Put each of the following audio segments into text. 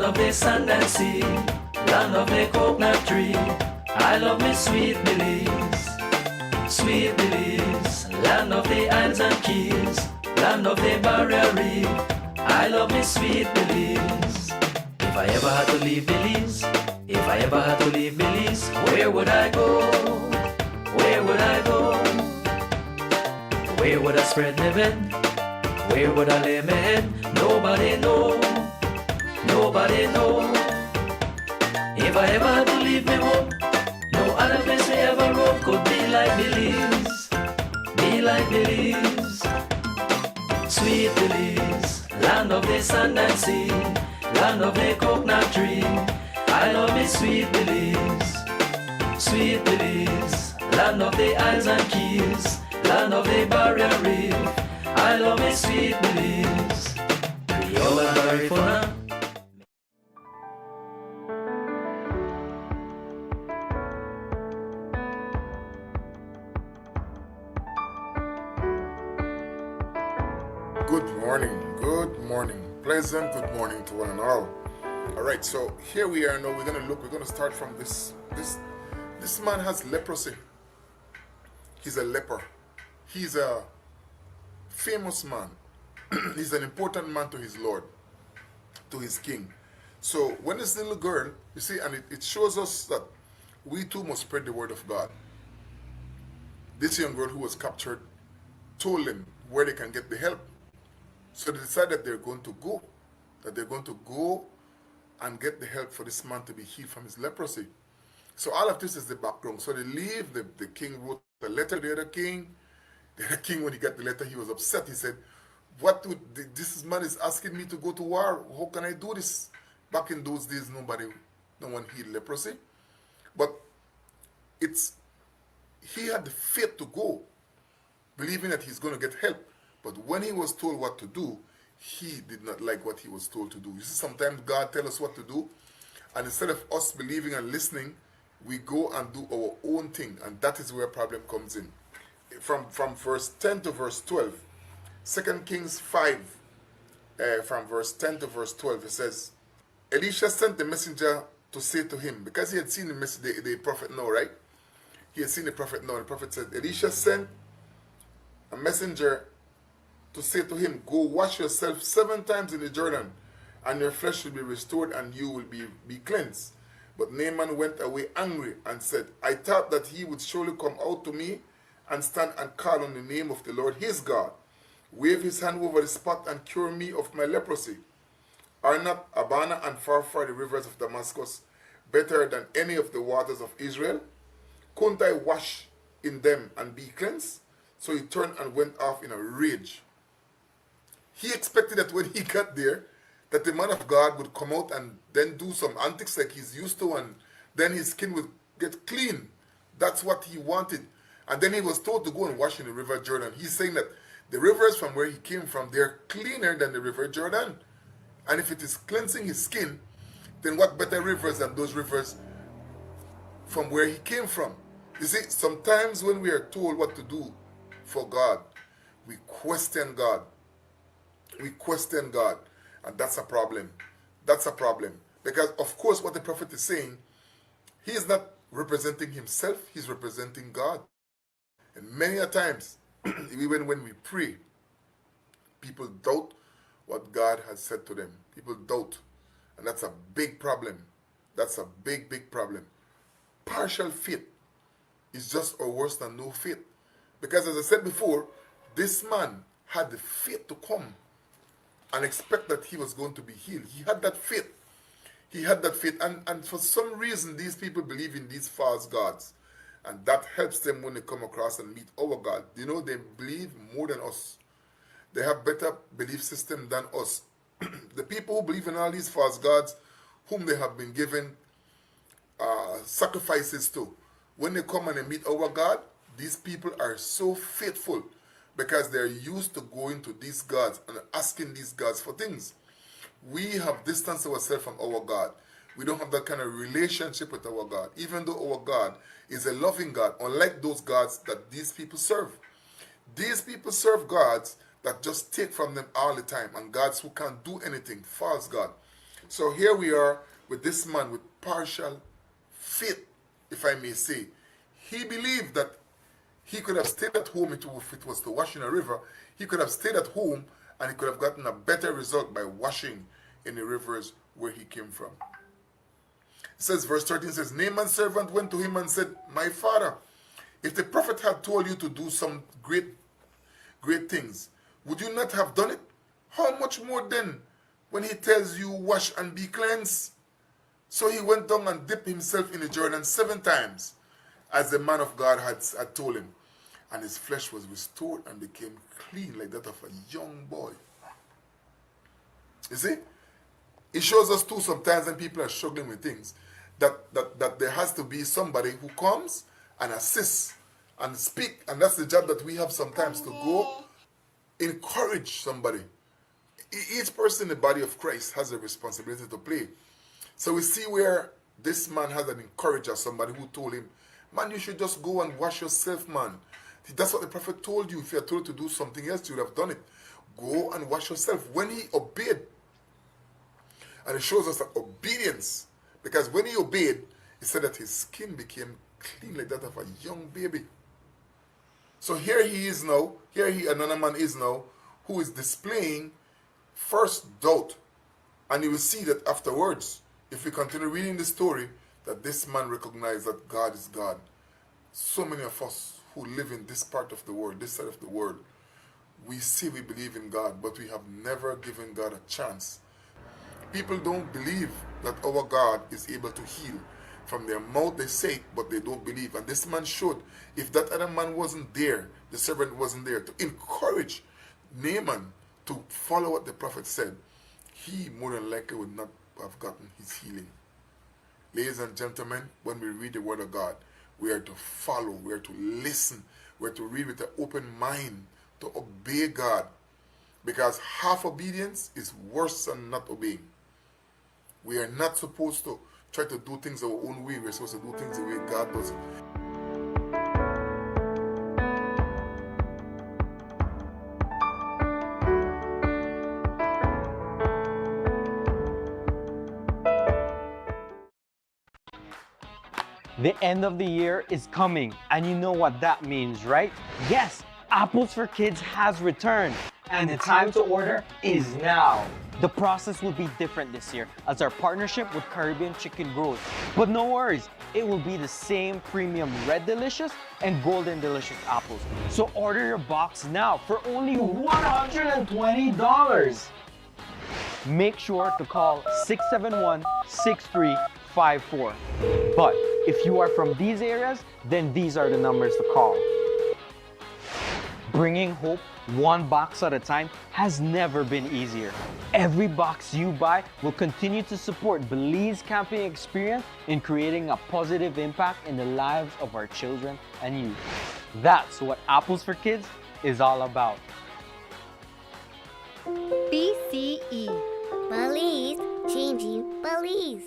of the sand and sea, land of the coconut tree. I love me sweet Belize, sweet Belize, land of the isles and keys, land of the barrier reef. I love me sweet Belize. If I ever had to leave Belize, if I ever had to leave Belize, where would I go? Where would I go? Where would I spread my bed? Where would I lay my head? Nobody know, nobody know. If I ever had to leave me home, no other place we ever roam could be like Belize, be like Belize. Sweet Belize, land of the sand and sea, land of the coconut tree. I love me sweet Belize, sweet Belize, land of the isles and keys, land of the barrier reef. I love me sweet Belize, Creole and Garifuna. Good morning, pleasant good morning to one and all. All right, so here we are now. We're going to start from this man has leprosy. He's a leper. He's a famous man. He's an important man to his Lord, to his king. So when this little girl, you see, and it shows us that we too must spread the word of God. This young girl who was captured told them where they can get the help. So they decided that they're going to go and get the help for this man to be healed from his leprosy. So all of this is the background. So they leave, the king wrote a letter to the other king. The other king, when he got the letter, he was upset. He said, this man is asking me to go to war. How can I do this? Back in those days, no one healed leprosy. But he had the faith to go, believing that he's going to get help. But when he was told what to do, he did not like what he was told to do. You see, sometimes God tells us what to do, and instead of us believing and listening, we go and do our own thing, and that is where a problem comes in. From verse 10 to verse 12, 2 Kings 5, from verse 10 to verse 12, it says, Elisha sent the messenger to say to him, because he had seen the prophet now, right? He had seen the prophet now. The prophet said, Elisha sent a messenger to say to him, go wash yourself 7 times in the Jordan, and your flesh will be restored, and you will be cleansed. But Naaman went away angry and said, I thought that he would surely come out to me and stand and call on the name of the Lord his God, wave his hand over the spot and cure me of my leprosy. Are not Abana and Pharpar, the rivers of Damascus, better than any of the waters of Israel? Couldn't I wash in them and be cleansed? So he turned and went off in a rage. He expected that when he got there, that the man of God would come out and then do some antics like he's used to, and then his skin would get clean. That's what he wanted. And then he was told to go and wash in the river Jordan. He's saying that the rivers from where he came from, they're cleaner than the river Jordan. And if it is cleansing his skin, then what better rivers than those rivers from where he came from? You see, sometimes when we are told what to do for God, we question God. We question God, and that's a problem. That's a problem. Because, of course, what the prophet is saying, he is not representing himself, he's representing God. And many a times, even when we pray, people doubt what God has said to them. People doubt. And that's a big problem. That's a big, big problem. Partial faith is just or worse than no faith. Because as I said before, this man had the faith to come and expect that he was going to be healed. He had that faith. He had that faith. And for some reason, these people believe in these false gods. And that helps them when they come across and meet our God. You know, they believe more than us. They have better belief system than us. The people who believe in all these false gods, whom they have been given sacrifices to, when they come and they meet our God, these people are so faithful, because they're used to going to these gods and asking these gods for things. We have distanced ourselves from our God. We don't have that kind of relationship with our God, even though our God is a loving God, unlike those gods that these people serve. These people serve gods that just take from them all the time, and gods who can't do anything, false God. So here we are with this man with partial faith, if I may say. He believed that he could have stayed at home if it was to wash in a river. He could have stayed at home and he could have gotten a better result by washing in the rivers where he came from. It says, verse 13 says, Naaman's servant went to him and said, My father, if the prophet had told you to do some great things, would you not have done it? How much more then when he tells you, wash and be cleansed? So he went down and dipped himself in the Jordan 7 times, as the man of God had told him. And his flesh was restored and became clean like that of a young boy. You see? It shows us too sometimes when people are struggling with things, that there has to be somebody who comes and assists and speak. And that's the job that we have sometimes, to go encourage somebody. Each person in the body of Christ has a responsibility to play. So we see where this man has an encourager, somebody who told him, man, you should just go and wash yourself, man. That's what the prophet told you. If you had told to do something else, you would have done it. Go and wash yourself. When he obeyed, and it shows us that obedience, because when he obeyed, he said that his skin became clean like that of a young baby. So here he is now, another man is now, who is displaying first doubt. And you will see that afterwards, if we continue reading the story, that this man recognized that God is God. So many of us who live in this part of the world, this side of the world, we say we believe in God, but we have never given God a chance. People don't believe that our God is able to heal. From their mouth they say it, but they don't believe. And this man showed, if that other man wasn't there, the servant wasn't there to encourage Naaman to follow what the prophet said, he more than likely would not have gotten his healing. Ladies and gentlemen, when we read the word of God, we are to follow, we are to listen, we are to read with an open mind, to obey God. Because half obedience is worse than not obeying. We are not supposed to try to do things our own way. We're supposed to do things the way God does it. The end of the year is coming, and you know what that means, right? Yes, Apples for Kids has returned, and the time to order is now. The process will be different this year as our partnership with Caribbean Chicken grows. But no worries, it will be the same premium Red Delicious and Golden Delicious apples. So order your box now for only $120. Make sure to call 671-6354. But if you are from these areas, then these are the numbers to call. Bringing hope one box at a time has never been easier. Every box you buy will continue to support Belize camping experience in creating a positive impact in the lives of our children and youth. That's what Apples for Kids is all about. BCE, Belize, changing Belize.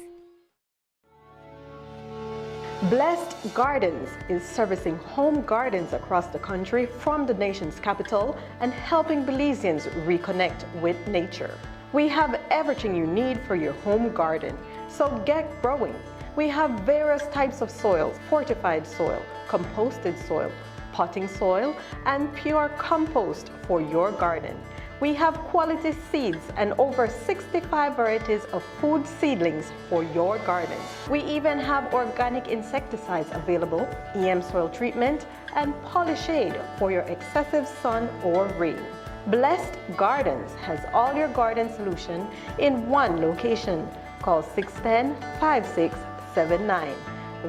Blessed Gardens is servicing home gardens across the country from the nation's capital and helping Belizeans reconnect with nature. We have everything you need for your home garden, so get growing. We have various types of soils: fortified soil, composted soil, potting soil, and pure compost for your garden. We have quality seeds and over 65 varieties of food seedlings for your garden. We even have organic insecticides available, EM soil treatment, and Polyshade for your excessive sun or rain. Blessed Gardens has all your garden solution in one location. Call 610-5679.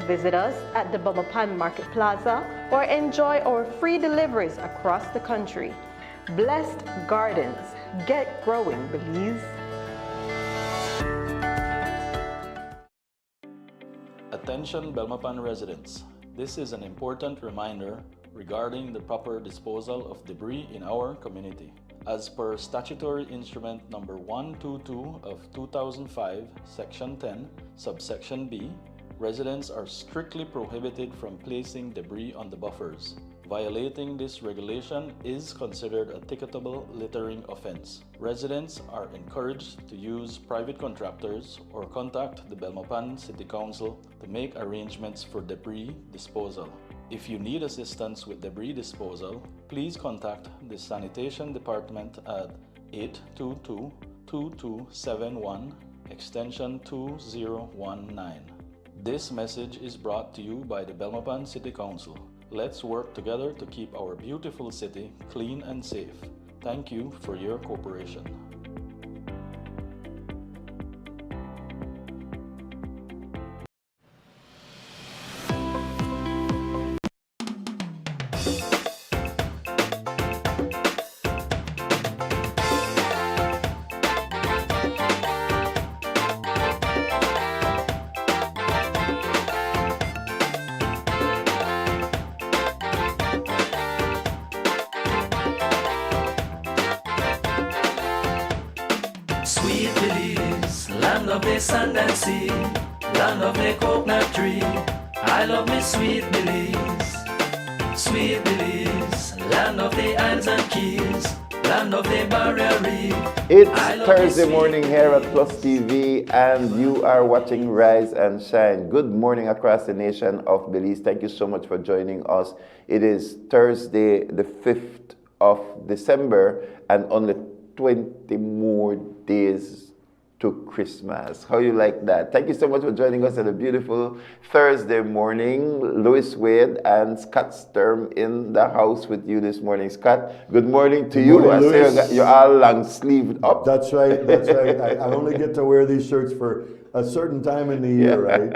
Visit us at the Bubba Pan Market Plaza or enjoy our free deliveries across the country. Blessed Gardens. Get growing, Belize. Attention Belmopan residents. This is an important reminder regarding the proper disposal of debris in our community. As per Statutory Instrument Number 122 of 2005, Section 10, Subsection B, residents are strictly prohibited from placing debris on the buffers, Violating this regulation is considered a ticketable littering offense. Residents are encouraged to use private contractors or contact the Belmopan City Council to make arrangements for debris disposal. If you need assistance with debris disposal, please contact the Sanitation Department at 822-2271 extension 2019. This message is brought to you by the Belmopan City Council. Let's work together to keep our beautiful city clean and safe. Thank you for your cooperation. Sweet Belize, land of the sand and sea, land of the coconut tree. I love me Sweet Belize, Sweet Belize, land of the islands and keys, land of the barrier reef. It's I love Thursday me morning here at Plus TV, and you are watching Rise and Shine. Good morning across the nation of Belize. Thank you so much for joining us. It is Thursday, the 5th of December, and only 20 more days to Christmas. How you like that? Thank you so much for joining us on a beautiful Thursday morning. Louis Wade and Scott Sturm in the house with you this morning. Scott, good morning to you. Morning, Louis. You're all long sleeved up. That's right. That's right. I only get to wear these shirts for a certain time in the year, right?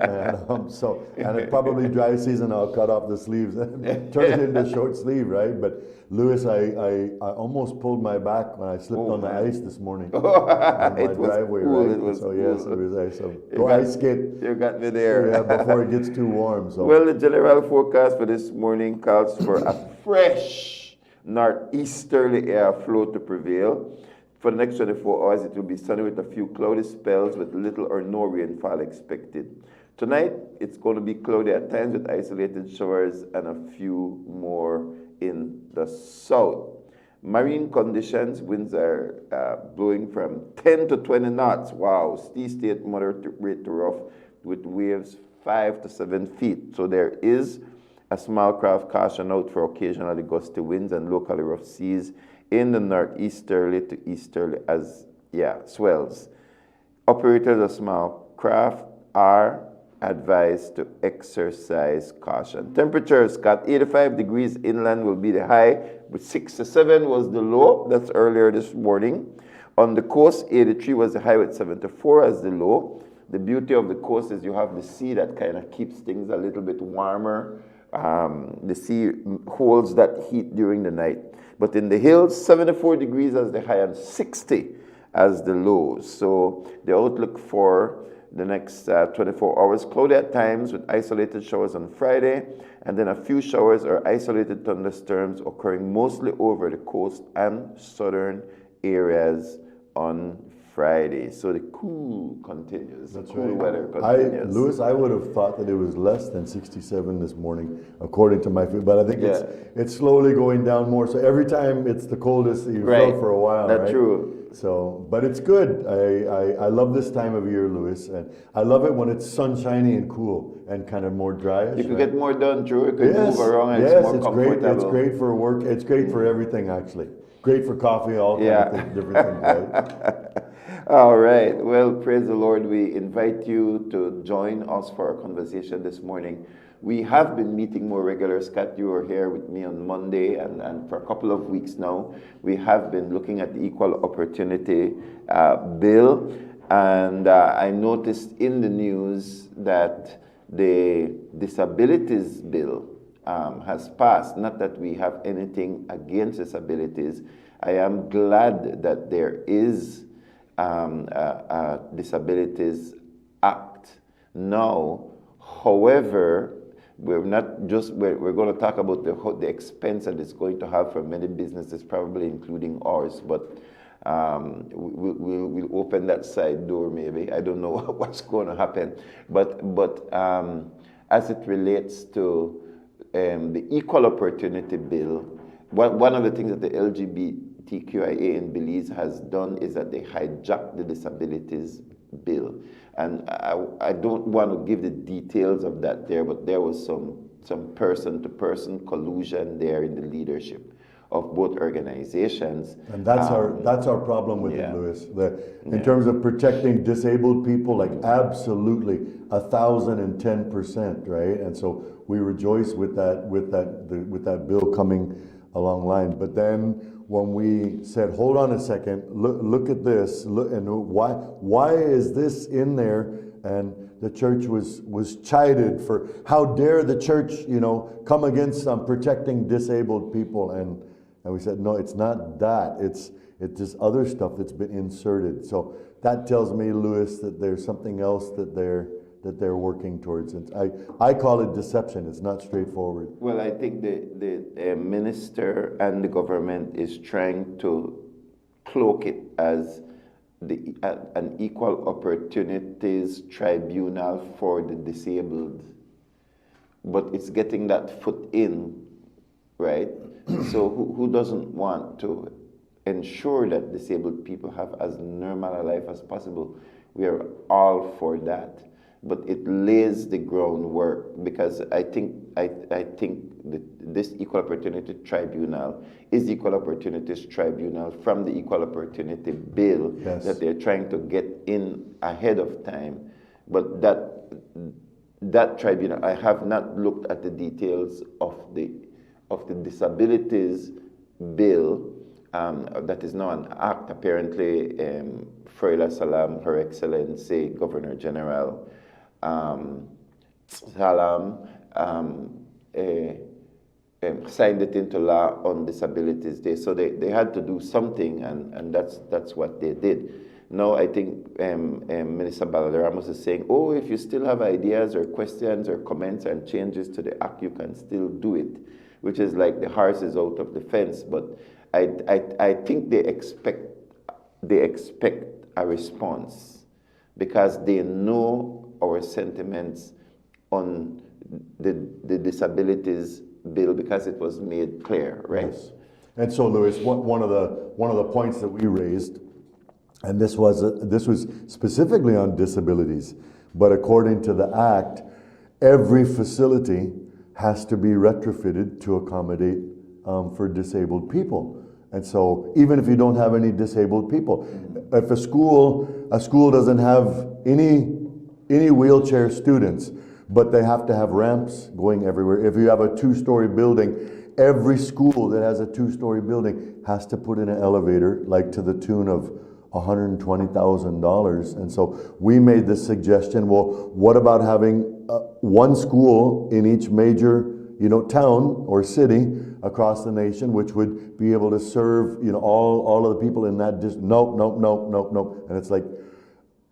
And it probably dry season. I'll cut off the sleeves and turn it into short sleeve, right? But Louis, I almost pulled my back when I slipped on the ice this morning on my It was driveway, cool. right? It was so yes, cool. it was ice. So go ice skate. You got me there. Yeah, before it gets too warm. So Well, the general forecast for this morning calls for a fresh northeasterly air flow to prevail. For the next 24 hours, it will be sunny with a few cloudy spells with little or no rainfall expected. Tonight, it's going to be cloudy at times with isolated showers and a few more in the south. Marine conditions, winds are blowing from 10 to 20 knots. Wow, state moderate to rough with waves 5 to 7 feet. So there is a small craft caution out for occasionally gusty winds and locally rough seas in the northeasterly to easterly swells. Operators of small craft are advised to exercise caution. Temperatures got 85 degrees inland will be the high, but 67 was the low. That's earlier this morning. On the coast, 83 was the high with 74 as the low. The beauty of the coast is you have the sea that kind of keeps things a little bit warmer. The sea holds that heat during the night. But in the hills, 74 degrees as the high and 60 as the low. So the outlook for the next 24 hours, cloudy at times with isolated showers on Friday, and then a few showers or isolated thunderstorms occurring mostly over the coast and southern areas on Friday. So the cool continues. That's the cool right. weather continues. Louis, I would have thought that it was less than 67 this morning, according to my feel. But I think it's slowly going down more. So every time it's the coldest you've felt for a while, That's right? true. So, but it's good. I love this time of year, Louis, and I love it when it's sunshiny and cool and kind of more dry. You can get more done, Drew. You can move around and it's more comfortable. Great. It's great for work. It's great for everything, actually. Great for coffee, all kinds of different things, right? All right. Well, praise the Lord. We invite you to join us for our conversation this morning. We have been meeting more regular. Scott, you were here with me on Monday, and for a couple of weeks now, we have been looking at the Equal Opportunity Bill. And I noticed in the news that the Disabilities Bill has passed. Not that we have anything against disabilities. I am glad that there is a Disabilities Act now. However, we're going to talk about the expense that it's going to have for many businesses, probably including ours. But we'll open that side door maybe. I don't know what's going to happen. But as it relates to the Equal Opportunity Bill, one of the things that the LGBTQIA in Belize has done is that they hijacked the disabilities bill. And I don't want to give the details of that there, but there was some person-to-person collusion there in the leadership of both organizations. And that's our problem with it, Louis. In terms of protecting disabled people, like absolutely 1,010%, right? And so we rejoice with that bill coming along line. But then when we said, hold on a second, look at this, and why is this in there? And the church was chided for how dare the church, come against protecting disabled people. And we said, no, it's not that. It's just other stuff that's been inserted. So that tells me, Louis, that there's something else that they're working towards. And I call it deception. It's not straightforward. Well, I think the minister and the government is trying to cloak it as an equal opportunities tribunal for the disabled. But it's getting that foot in, right? So who doesn't want to ensure that disabled people have as normal a life as possible? We are all for that. But it lays the groundwork, because I think this Equal Opportunity Tribunal is the Equal Opportunities Tribunal from the Equal Opportunity Bill that they're trying to get in ahead of time. But that tribunal, I have not looked at the details of the disabilities bill that is now an act. Apparently, Froila Salam, Her Excellency Governor General Salam, signed it into law on Disabilities Day. So they had to do something, and that's what they did. Now I think Minister Baladaramas is saying, oh, if you still have ideas or questions or comments and changes to the act, you can still do it, which is like the horse is out of the fence. But I think they expect a response, because they know our sentiments on the disabilities bill, because it was made clear, right? Yes. And so, Louis, one of the points that we raised, and this was specifically on disabilities, but according to the Act, every facility has to be retrofitted to accommodate for disabled people. And so even if you don't have any disabled people, if a school doesn't have any wheelchair students, but they have to have ramps going everywhere. If you have a 2-story building, every school that has a 2-story building has to put in an elevator, like to the tune of $120,000. And so we made the suggestion, well, what about having one school in each major town or city across the nation, which would be able to serve all of the people in that district? Nope. And it's like,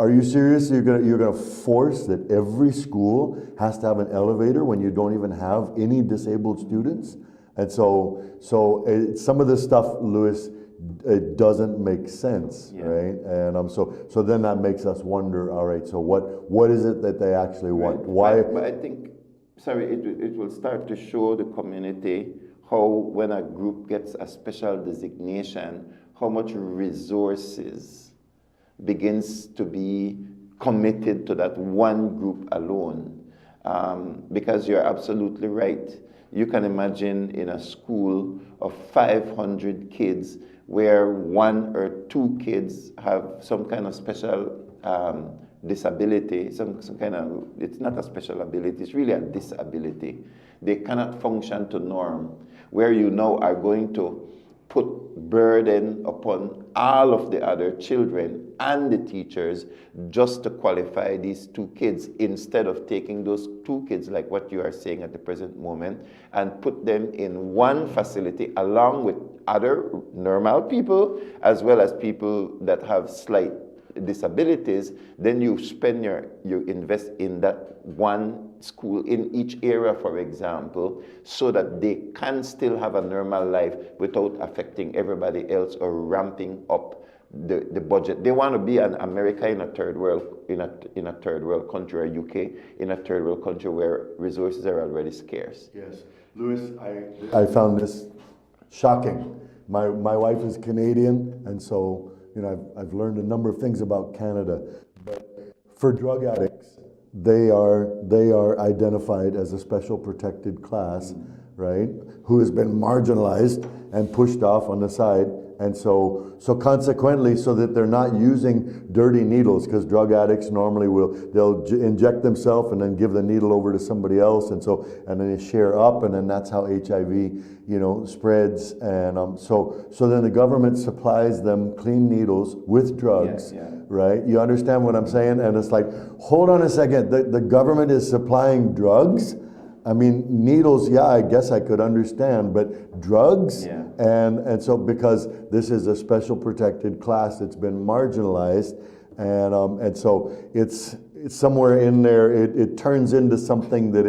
are you serious? You're gonna force that every school has to have an elevator when you don't even have any disabled students? And so some of this stuff, Louis, it doesn't make sense, right? And so then that makes us wonder. All right, so what is it that they actually want? Why? But I think, it will start to show the community how, when a group gets a special designation, how much resources begins to be committed to that one group alone. Because you're absolutely right. You can imagine in a school of 500 kids where 1 or 2 kids have some kind of special disability, some kind of, it's not a special ability, it's really a disability. They cannot function to norm, where you now are going to put burden upon all of the other children and the teachers just to qualify these 2 kids, instead of taking those 2 kids, like what you are saying at the present moment, and put them in one facility along with other normal people, as well as people that have slight disabilities. Then you invest in that one school in each area, for example, so that they can still have a normal life without affecting everybody else or ramping up the budget. They want to be an America in a third world country, or UK in a third world country where resources are already scarce. Yes. Louis, I found this shocking. My wife is Canadian, and so I've learned a number of things about Canada. But for drug addicts, they are identified as a special protected class, right? Who has been marginalized and pushed off on the side. And so consequently, so that they're not using dirty needles, because drug addicts normally they'll inject themselves and then give the needle over to somebody else, and then they share up, and then that's how HIV, spreads. And so then the government supplies them clean needles with drugs, right? You understand what I'm saying? And it's like, hold on a second, the government is supplying drugs? I mean, needles, yeah, I guess I could understand, but drugs? Yeah. And so because this is a special protected class that's been marginalized, and so it's somewhere in there, it turns into something that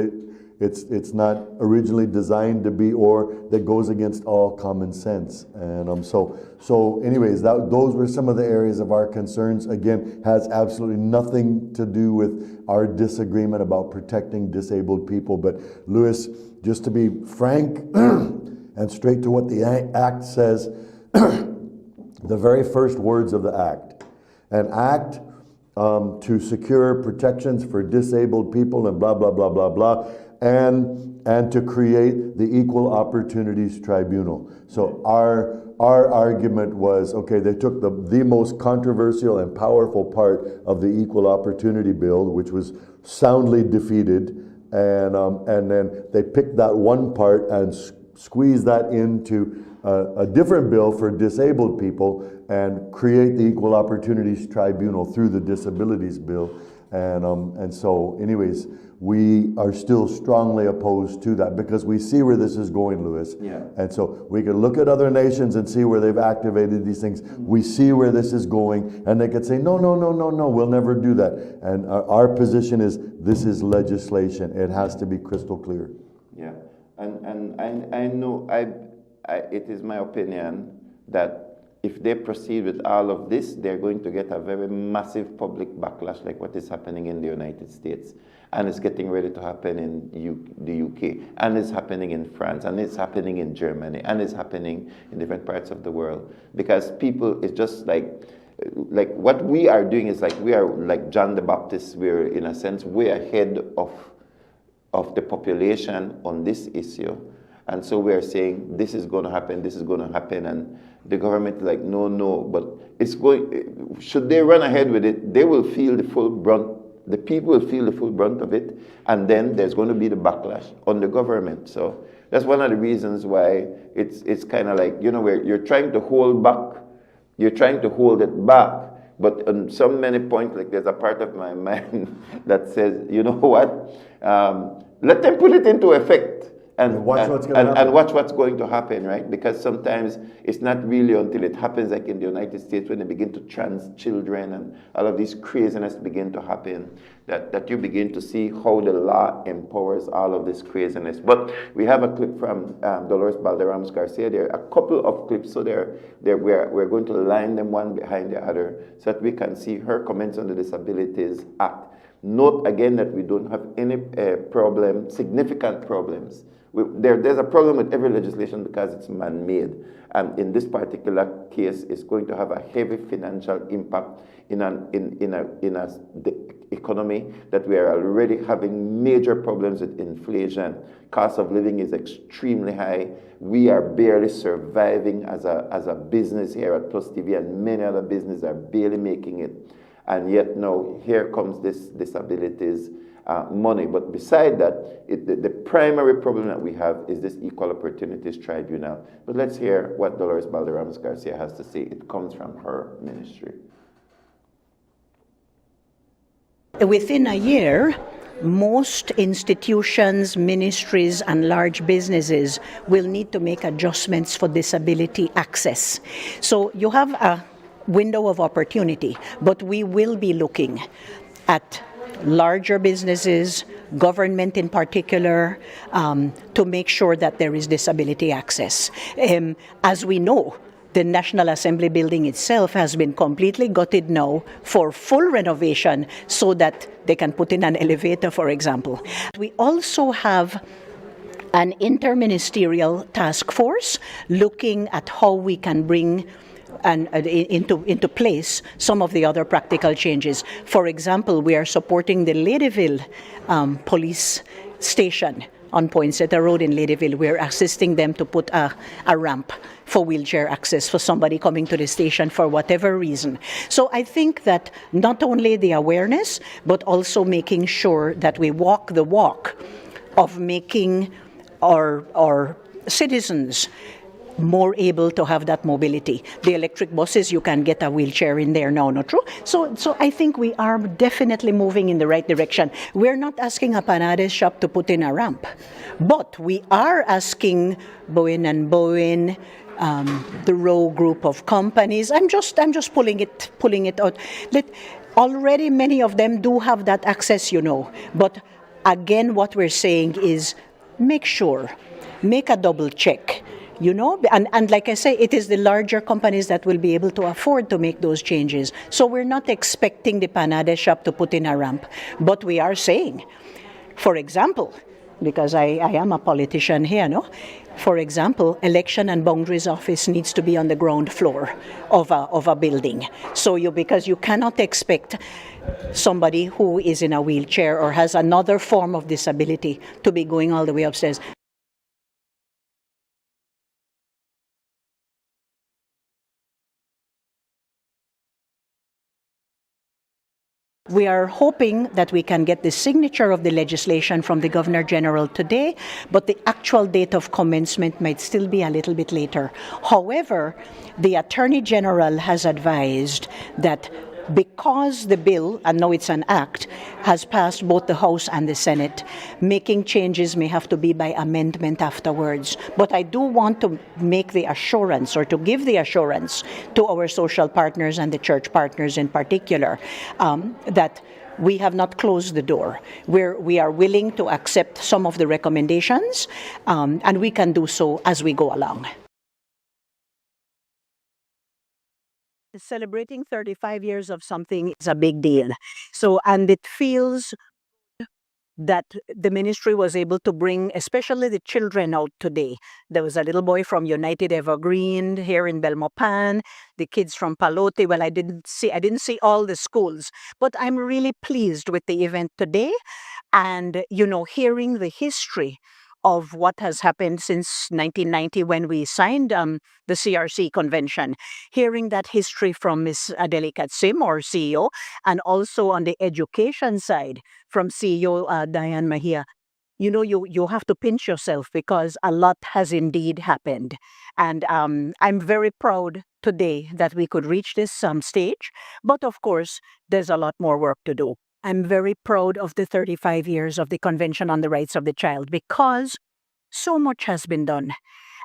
it's not originally designed to be, or that goes against all common sense. And so anyways, those were some of the areas of our concerns. Again, has absolutely nothing to do with our disagreement about protecting disabled people. But Louis, just to be frank and straight to what the Act says, the very first words of the Act, an act to secure protections for disabled people and blah, blah, blah, blah, blah, and to create the Equal Opportunities Tribunal. So our argument was, okay, they took the most controversial and powerful part of the Equal Opportunity Bill, which was soundly defeated, and then they picked that one part and squeezed that into a different bill for disabled people and create the Equal Opportunities Tribunal through the Disabilities Bill. And so anyways, we are still strongly opposed to that because we see where this is going, Louis. Yeah. And so we can look at other nations and see where they've activated these things. We see where this is going, and they could say, no, we'll never do that. And our position is, this is legislation. It has to be crystal clear. Yeah, and I know it is my opinion that if they proceed with all of this, they're going to get a very massive public backlash like what is happening in the United States. And it's getting ready to happen in the UK, and it's happening in France, and it's happening in Germany, and it's happening in different parts of the world. Because people, it's just like what we are doing is like, we are like John the Baptist. We're, in a sense, way ahead of the population on this issue. And so we're saying, this is going to happen, this is going to happen, and the government is like, no, but it's going, should they run ahead with it, they will feel the full brunt, the people will feel the full brunt of it, and then there's going to be the backlash on the government. So that's one of the reasons why it's kind of like, where you're trying to hold back, you're trying to hold it back, but on so many points, like there's a part of my mind that says, you know what, let them put it into effect. And watch what's going to happen, right? Because sometimes it's not really until it happens, like in the United States, when they begin to trans children and all of these craziness begin to happen, that you begin to see how the law empowers all of this craziness. But we have a clip from Dolores Balderrama Garcia. There are a couple of clips, so we're going to line them one behind the other so that we can see her comments on the Disabilities Act. Note again that we don't have any significant problems. There's a problem with every legislation because it's man-made. And in this particular case, it's going to have a heavy financial impact in the economy that we are already having major problems with inflation. Cost of living is extremely high. We are barely surviving as a business here at PlusTV, and many other businesses are barely making it. And yet now, here comes this disabilities money. But beside that, the primary problem that we have is this Equal Opportunities Tribunal. But let's hear what Dolores Balderrama Garcia has to say. It comes from her ministry. Within a year, most institutions, ministries, and large businesses will need to make adjustments for disability access. So you have a window of opportunity, but we will be looking at larger businesses, government in particular, to make sure that there is disability access. As we know, the National Assembly building itself has been completely gutted now for full renovation so that they can put in an elevator, for example. We also have an interministerial task force looking at how we can bring into place some of the other practical changes. For example, we are supporting the Ladyville police station on Poinsetta Road in Ladyville. We're assisting them to put a ramp for wheelchair access for somebody coming to the station for whatever reason. So I think that not only the awareness, but also making sure that we walk the walk of making our citizens more able to have that mobility. The electric buses, you can get a wheelchair in there now, not true? So I think we are definitely moving in the right direction. We're not asking a panades shop to put in a ramp, but we are asking Bowen and Bowen, the Row group of companies. I'm just pulling it out. Already many of them do have that access, But again, what we're saying is make a double check. And like I say, it is the larger companies that will be able to afford to make those changes. So we're not expecting the panade shop to put in a ramp, but we are saying, for example, because I am a politician here, no? For example, election and boundaries office needs to be on the ground floor of a building. So because you cannot expect somebody who is in a wheelchair or has another form of disability to be going all the way upstairs. We are hoping that we can get the signature of the legislation from the Governor General today, but the actual date of commencement might still be a little bit later. However, the Attorney General has advised that because the bill, and now it's an act, has passed both the House and the Senate, making changes may have to be by amendment afterwards. But I do want to make the assurance, or to give the assurance to our social partners and the church partners in particular, that we have not closed the door. We are willing to accept some of the recommendations, and we can do so as we go along. Celebrating 35 years of something is a big deal. And it feels that the ministry was able to bring especially the children out today. There was a little boy from United Evergreen here in Belmopan, the kids from Palote. Well, I didn't see all the schools, but I'm really pleased with the event today, and hearing the history of what has happened since 1990 when we signed the CRC convention, hearing that history from Ms. Adeli Katsim, our CEO, and also on the education side from CEO Diane Mahia. You have to pinch yourself because a lot has indeed happened. And I'm very proud today that we could reach this stage, but of course, there's a lot more work to do. I'm very proud of the 35 years of the Convention on the Rights of the Child because so much has been done.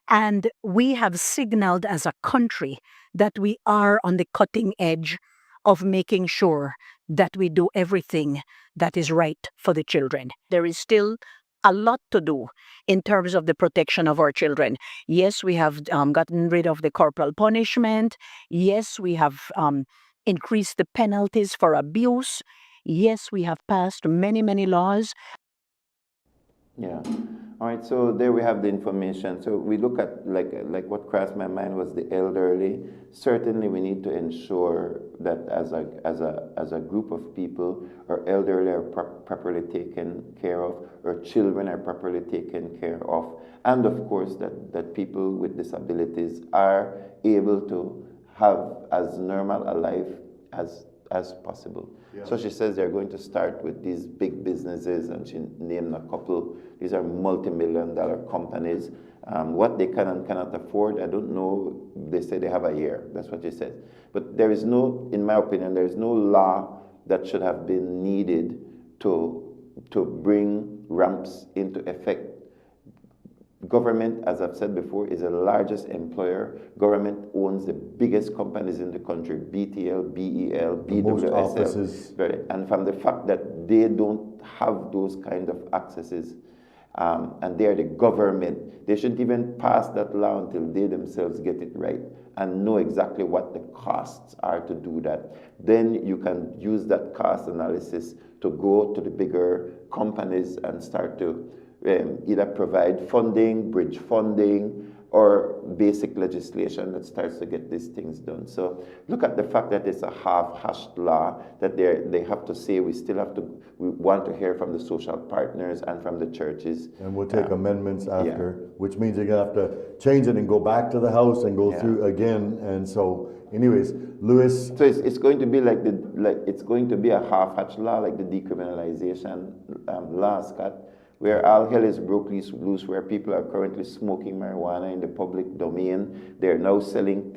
And we have signaled as a country that we are on the cutting edge of making sure that we do everything that is right for the children. There is still a lot to do in terms of the protection of our children. Yes, we have gotten rid of the corporal punishment. Yes, we have increased the penalties for abuse. Yes, we have passed many, many laws. Yeah. All right, so there we have the information. So we look at, like what crossed my mind was the elderly. Certainly we need to ensure that as a group of people, our elderly are properly taken care of, our children are properly taken care of, and of course that people with disabilities are able to have as normal a life as possible. Yeah. So she says they're going to start with these big businesses, and she named a couple. These are multi-million-dollar companies. What they can and cannot afford, I don't know. They say they have a year. That's what she says. But there is no, in my opinion, there is no law that should have been needed to bring ramps into effect. Government, as I've said before, is the largest employer. Government owns the biggest companies in the country, BTL, BEL, BWSL. And from the fact that they don't have those kind of accesses, and they're the government, they shouldn't even pass that law until they themselves get it right and know exactly what the costs are to do that. Then you can use that cost analysis to go to the bigger companies and start to either provide funding, bridge funding, or basic legislation that starts to get these things done. So look at the fact that it's a half-hashed law, that they have to say we want to hear from the social partners and from the churches. And we'll take amendments after, which means you're gonna have to change it and go back to the House and go through again. And so, anyways, Louis. So it's going to be it's going to be a half-hatched law, like the decriminalization law, Scott, where all hell is broke loose, where people are currently smoking marijuana in the public domain. They're now selling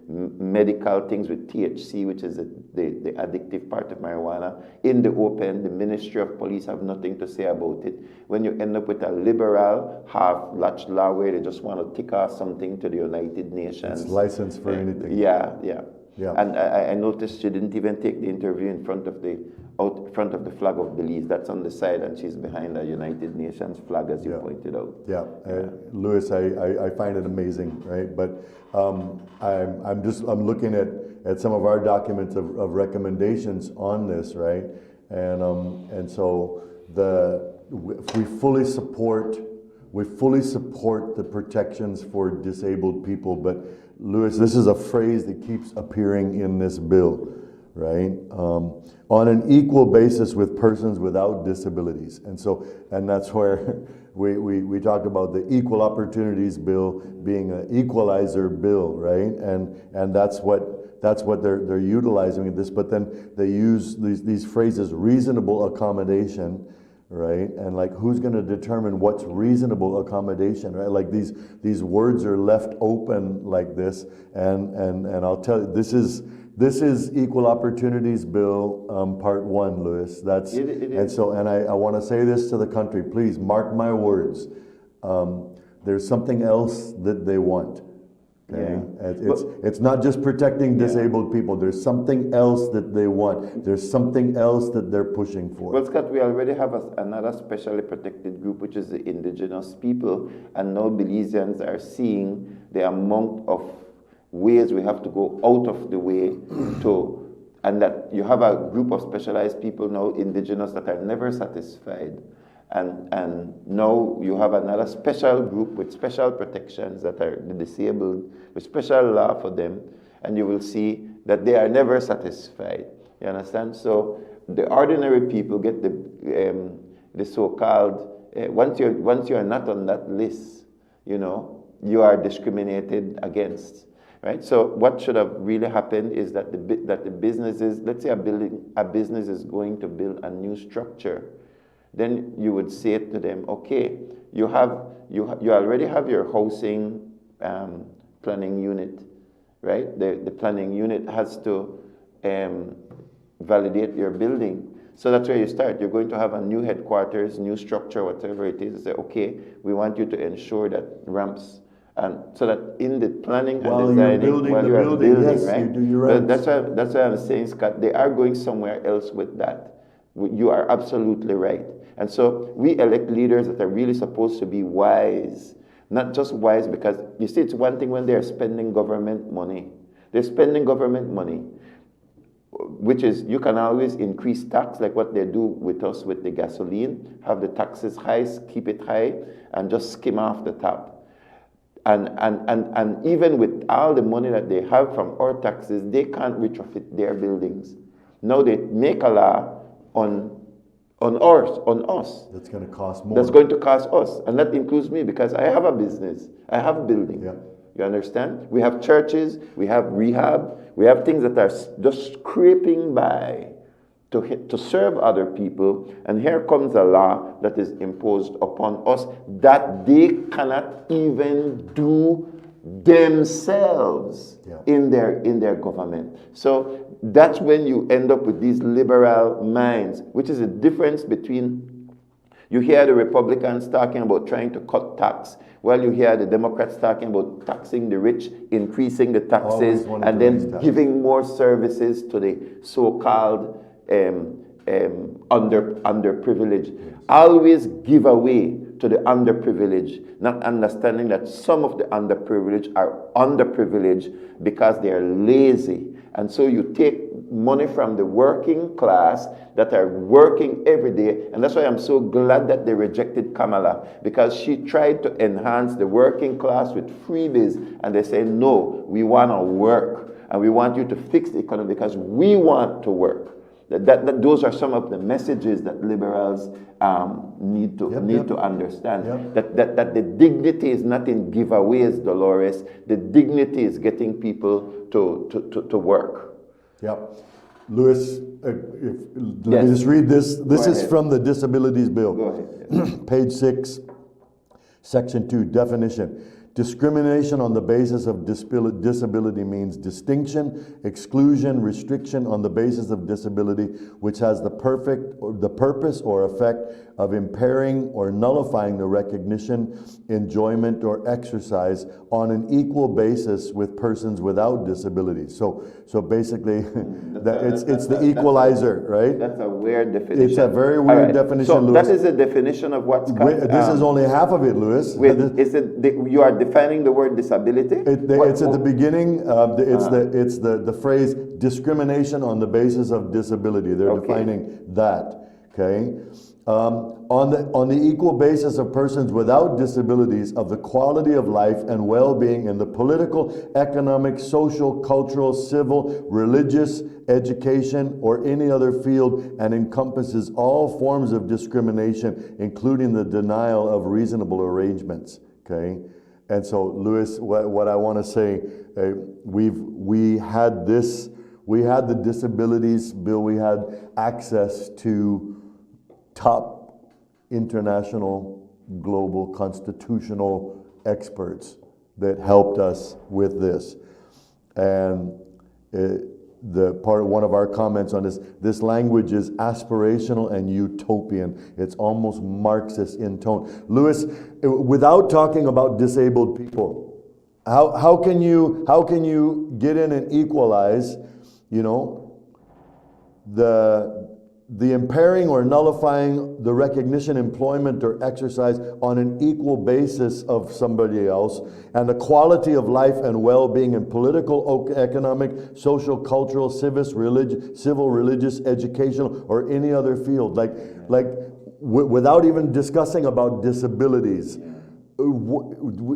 medical things with THC, which is the addictive part of marijuana, in the open. The Ministry of Police have nothing to say about it. When you end up with a liberal half-latched law where they just want to tick off something to the United Nations. It's licensed for anything. Yeah. Yeah. And I noticed she didn't even take the interview in front of the flag of Belize. That's on the side, and she's behind the United Nations flag, as you pointed out. Yeah, Louis, I find it amazing, right? But I'm looking at some of our documents of recommendations on this, right? And so we fully support the protections for disabled people, but Louis, this is a phrase that keeps appearing in this bill, right? On an equal basis with persons without disabilities. And that's where we talked about the Equal Opportunities Bill being an equalizer bill, right? And that's what they're utilizing in this, but then they use these phrases, reasonable accommodation, right? And like, who's going to determine what's reasonable accommodation, right? Like these words are left open like this, and I'll tell you, this is Equal Opportunities Bill, Part 1, Louis. That's it is. And I want to say this to the country, please mark my words. There's something else that they want. Okay? Yeah. It's not just protecting disabled people. There's something else that they want. There's something else that they're pushing for. Well, Scott, we already have another specially protected group, which is the indigenous people, and now Belizeans are seeing the amount of ways we have to go out of the way and that you have a group of specialized people now, indigenous, that are never satisfied. And now you have another special group with special protections that are the disabled, with special law for them, and you will see that they are never satisfied. You understand? So the ordinary people get the so-called, once you're not on that list, you are discriminated against. Right? So what should have really happened is that the businesses, let's say a business is going to build a new structure, then you would say to them, okay, you already have your housing planning unit, right? The planning unit has to validate your building. So that's where you start. You're going to have a new headquarters, new structure, whatever it is. Say, okay, we want you to ensure that ramps, and so that in the planning and designing, while you are building, yes, right? But that's why I'm saying, Scott, they are going somewhere else with that. You are absolutely right. And so we elect leaders that are really supposed to be wise, not just wise because, you see, it's one thing when they're spending government money. They're spending government money, which is, you can always increase tax, like what they do with us with the gasoline, have the taxes high, keep it high, and just skim off the top. And even with all the money that they have from our taxes, they can't retrofit their buildings. Now they make a law on us. That's going to cost more. That's going to cost us. And that includes me, because I have a business. I have a building. Yeah. You understand? We have churches, we have rehab, we have things that are just scraping by to serve other people. And here comes a law that is imposed upon us that they cannot even do themselves in their government. So that's when you end up with these liberal minds, which is a difference between, you hear the Republicans talking about trying to cut tax, while you hear the Democrats talking about taxing the rich, increasing the taxes, and then giving more services to the so-called underprivileged. Always give away to to the underprivileged, not understanding that some of the underprivileged are underprivileged because they are lazy. And so you take money from the working class that are working every day. And that's why I'm so glad that they rejected Kamala, because she tried to enhance the working class with freebies. And they say, no, we want to work. And we want you to fix the economy because we want to work. Those are some of the messages that liberals need to understand. That the dignity is not in giveaways, Dolores. The dignity is getting people to work. Yep. Louis, let me just read this. This is from the Disabilities Bill. Go ahead. Page 6, Section 2, definition. Discrimination on the basis of disability means distinction, exclusion, restriction on the basis of disability, which has the purpose or effect of impairing or nullifying the recognition, enjoyment, or exercise on an equal basis with persons without disabilities. So basically, it's the equalizer, right? That's a weird definition. It's a very weird definition, so Louis. that is a definition of what's called. This is only half of it, Louis. You are defining the word disability? It's at the beginning. It's the phrase discrimination on the basis of disability. They're defining that. Okay. On the equal basis of persons without disabilities, of the quality of life and well-being in the political, economic, social, cultural, civil, religious, education, or any other field, and encompasses all forms of discrimination, including the denial of reasonable arrangements. Okay. And so, Louis, what I want to say, we had the disabilities bill. We had access to top international, global, constitutional experts that helped us with this. And one of our comments on this language is aspirational and utopian. It's almost Marxist in tone. Louis, without talking about disabled people, how can you get in and equalize, the impairing or nullifying the recognition, employment, or exercise on an equal basis of somebody else, and the quality of life and well-being in political, economic, social, cultural, civil, religious, educational, or any other field, without even discussing about disabilities.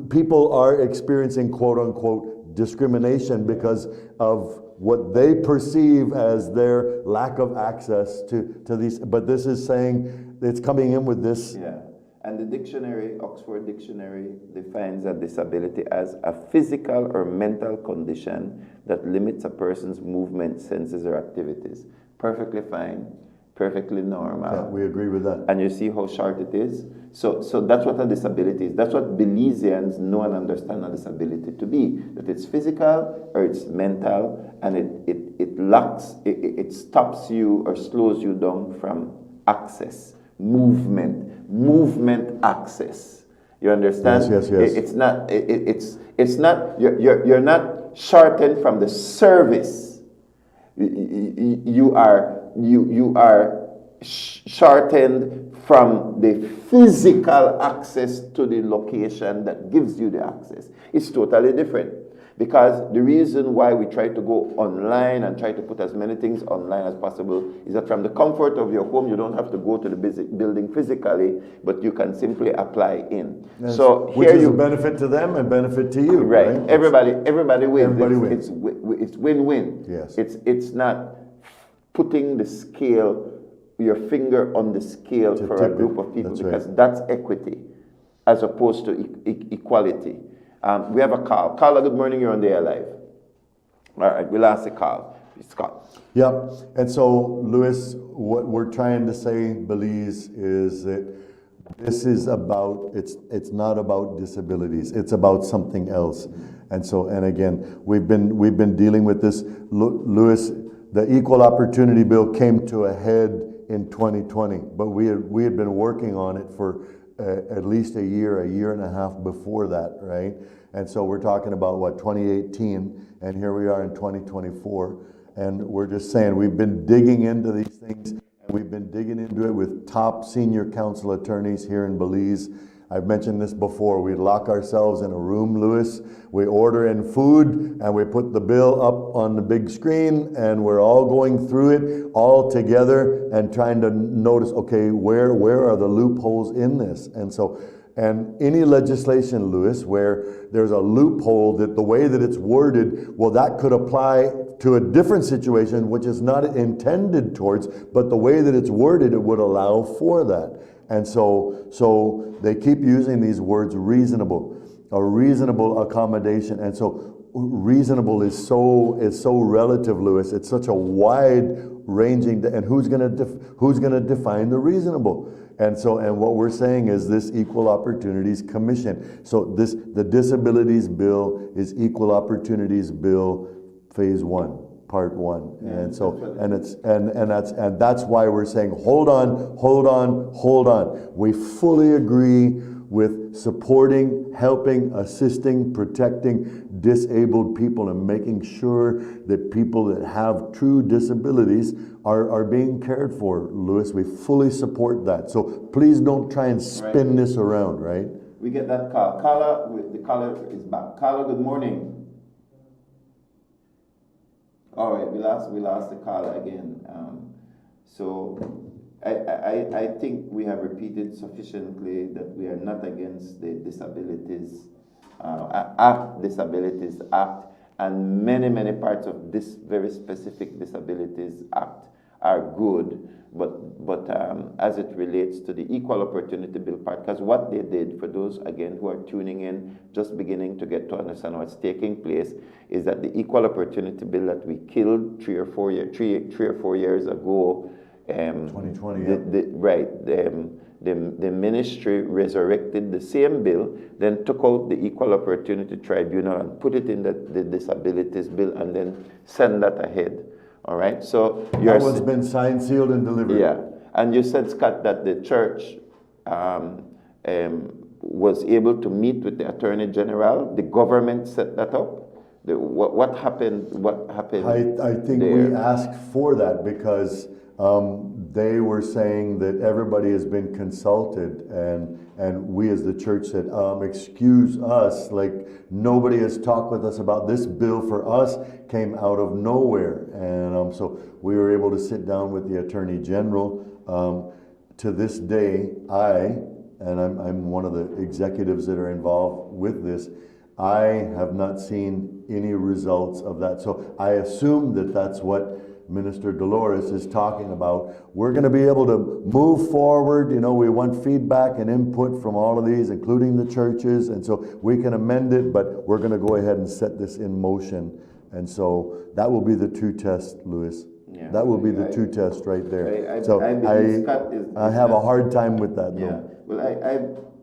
People are experiencing quote-unquote discrimination because of what they perceive as their lack of access to these. But this is saying, it's coming in with this. Yeah, and the dictionary, Oxford Dictionary, defines a disability as a physical or mental condition that limits a person's movement, senses, or activities. Perfectly fine, perfectly normal. Yeah, we agree with that. And you see how short it is? So that's what a disability is. That's what Belizeans know and understand a disability to be. That it's physical or it's mental, and it stops you or slows you down from access, movement access. You understand? Yes. It's not, you're not shortened from the service. You are shortened from the physical access to the location that gives you the access. It's totally different. Because the reason why we try to go online and try to put as many things online as possible is that from the comfort of your home, you don't have to go to the building physically, but you can simply apply in. Yes. So which here is a benefit to them and benefit to you. Right. Everybody wins. Everybody wins. It's win-win. Yes. It's not putting the scale, your finger on the scale for a group of people, because that's equity as opposed to equality. We have a call. Carla, good morning. You're on the air live. All right, we'll ask the call. Scott. Yep. And so, Louis, what we're trying to say, Belize, is that this is about, it's not about disabilities. It's about something else. And so, and again, we've been dealing with this. Louis, the Equal Opportunity Bill came to a head in 2020, but we had been working on it for at least a year and a half before that, right? And so we're talking about, 2018, and here we are in 2024, and we're just saying we've been digging into these things, and we've been digging into it with top senior council attorneys here in Belize, I've mentioned this before. We lock ourselves in a room, Louis. We order in food and we put the bill up on the big screen and we're all going through it all together and trying to notice, okay, where are the loopholes in this? And any legislation, Louis, where there's a loophole that the way that it's worded, well, that could apply to a different situation, which is not intended towards, but the way that it's worded, it would allow for that. And so they keep using these words reasonable, a reasonable accommodation. And so reasonable is so relative, Louis. It's such a wide ranging, and who's gonna define the reasonable? And what we're saying is this Equal Opportunities Commission. So the Disabilities Bill is Equal Opportunities Bill Phase 1, Part 1. Yeah, and that's why we're saying hold on. We fully agree with supporting, helping, assisting, protecting disabled people and making sure that people that have true disabilities are being cared for, Louis. We fully support that. So please don't try and spin this around, right? We get that call. The caller is back. Caller, good morning. All right, we lost the caller again. So I think we have repeated sufficiently that we are not against the Disabilities Act, and many parts of this very specific Disabilities Act are good, but as it relates to the Equal Opportunity Bill part, because what they did, for those again who are tuning in, just beginning to get to understand what's taking place, is that the Equal Opportunity Bill that we killed 3 or 4 years ago, 2020, the ministry resurrected the same bill, then took out the Equal Opportunity Tribunal and put it in the Disabilities Bill, and then send that ahead. All right, so that one's been signed, sealed, and delivered. Yeah, and you said, Scott, that the church was able to meet with the Attorney General. The government set that up. What happened? What happened? I think we asked for that because they were saying that everybody has been consulted, and we as the church said, excuse us, like nobody has talked with us about this bill. For us came out of nowhere, and so we were able to sit down with the Attorney General. To this day, I'm one of the executives that are involved with this, I have not seen any results of that. So I assume that that's what Minister Dolores is talking about. We're going to be able to move forward. You know, we want feedback and input from all of these, including the churches, and so we can amend it, but we're going to go ahead and set this in motion. And so that will be the true test, Louis. Yeah, that will be the true test right there. I have a hard time with that. Yeah. No. Well,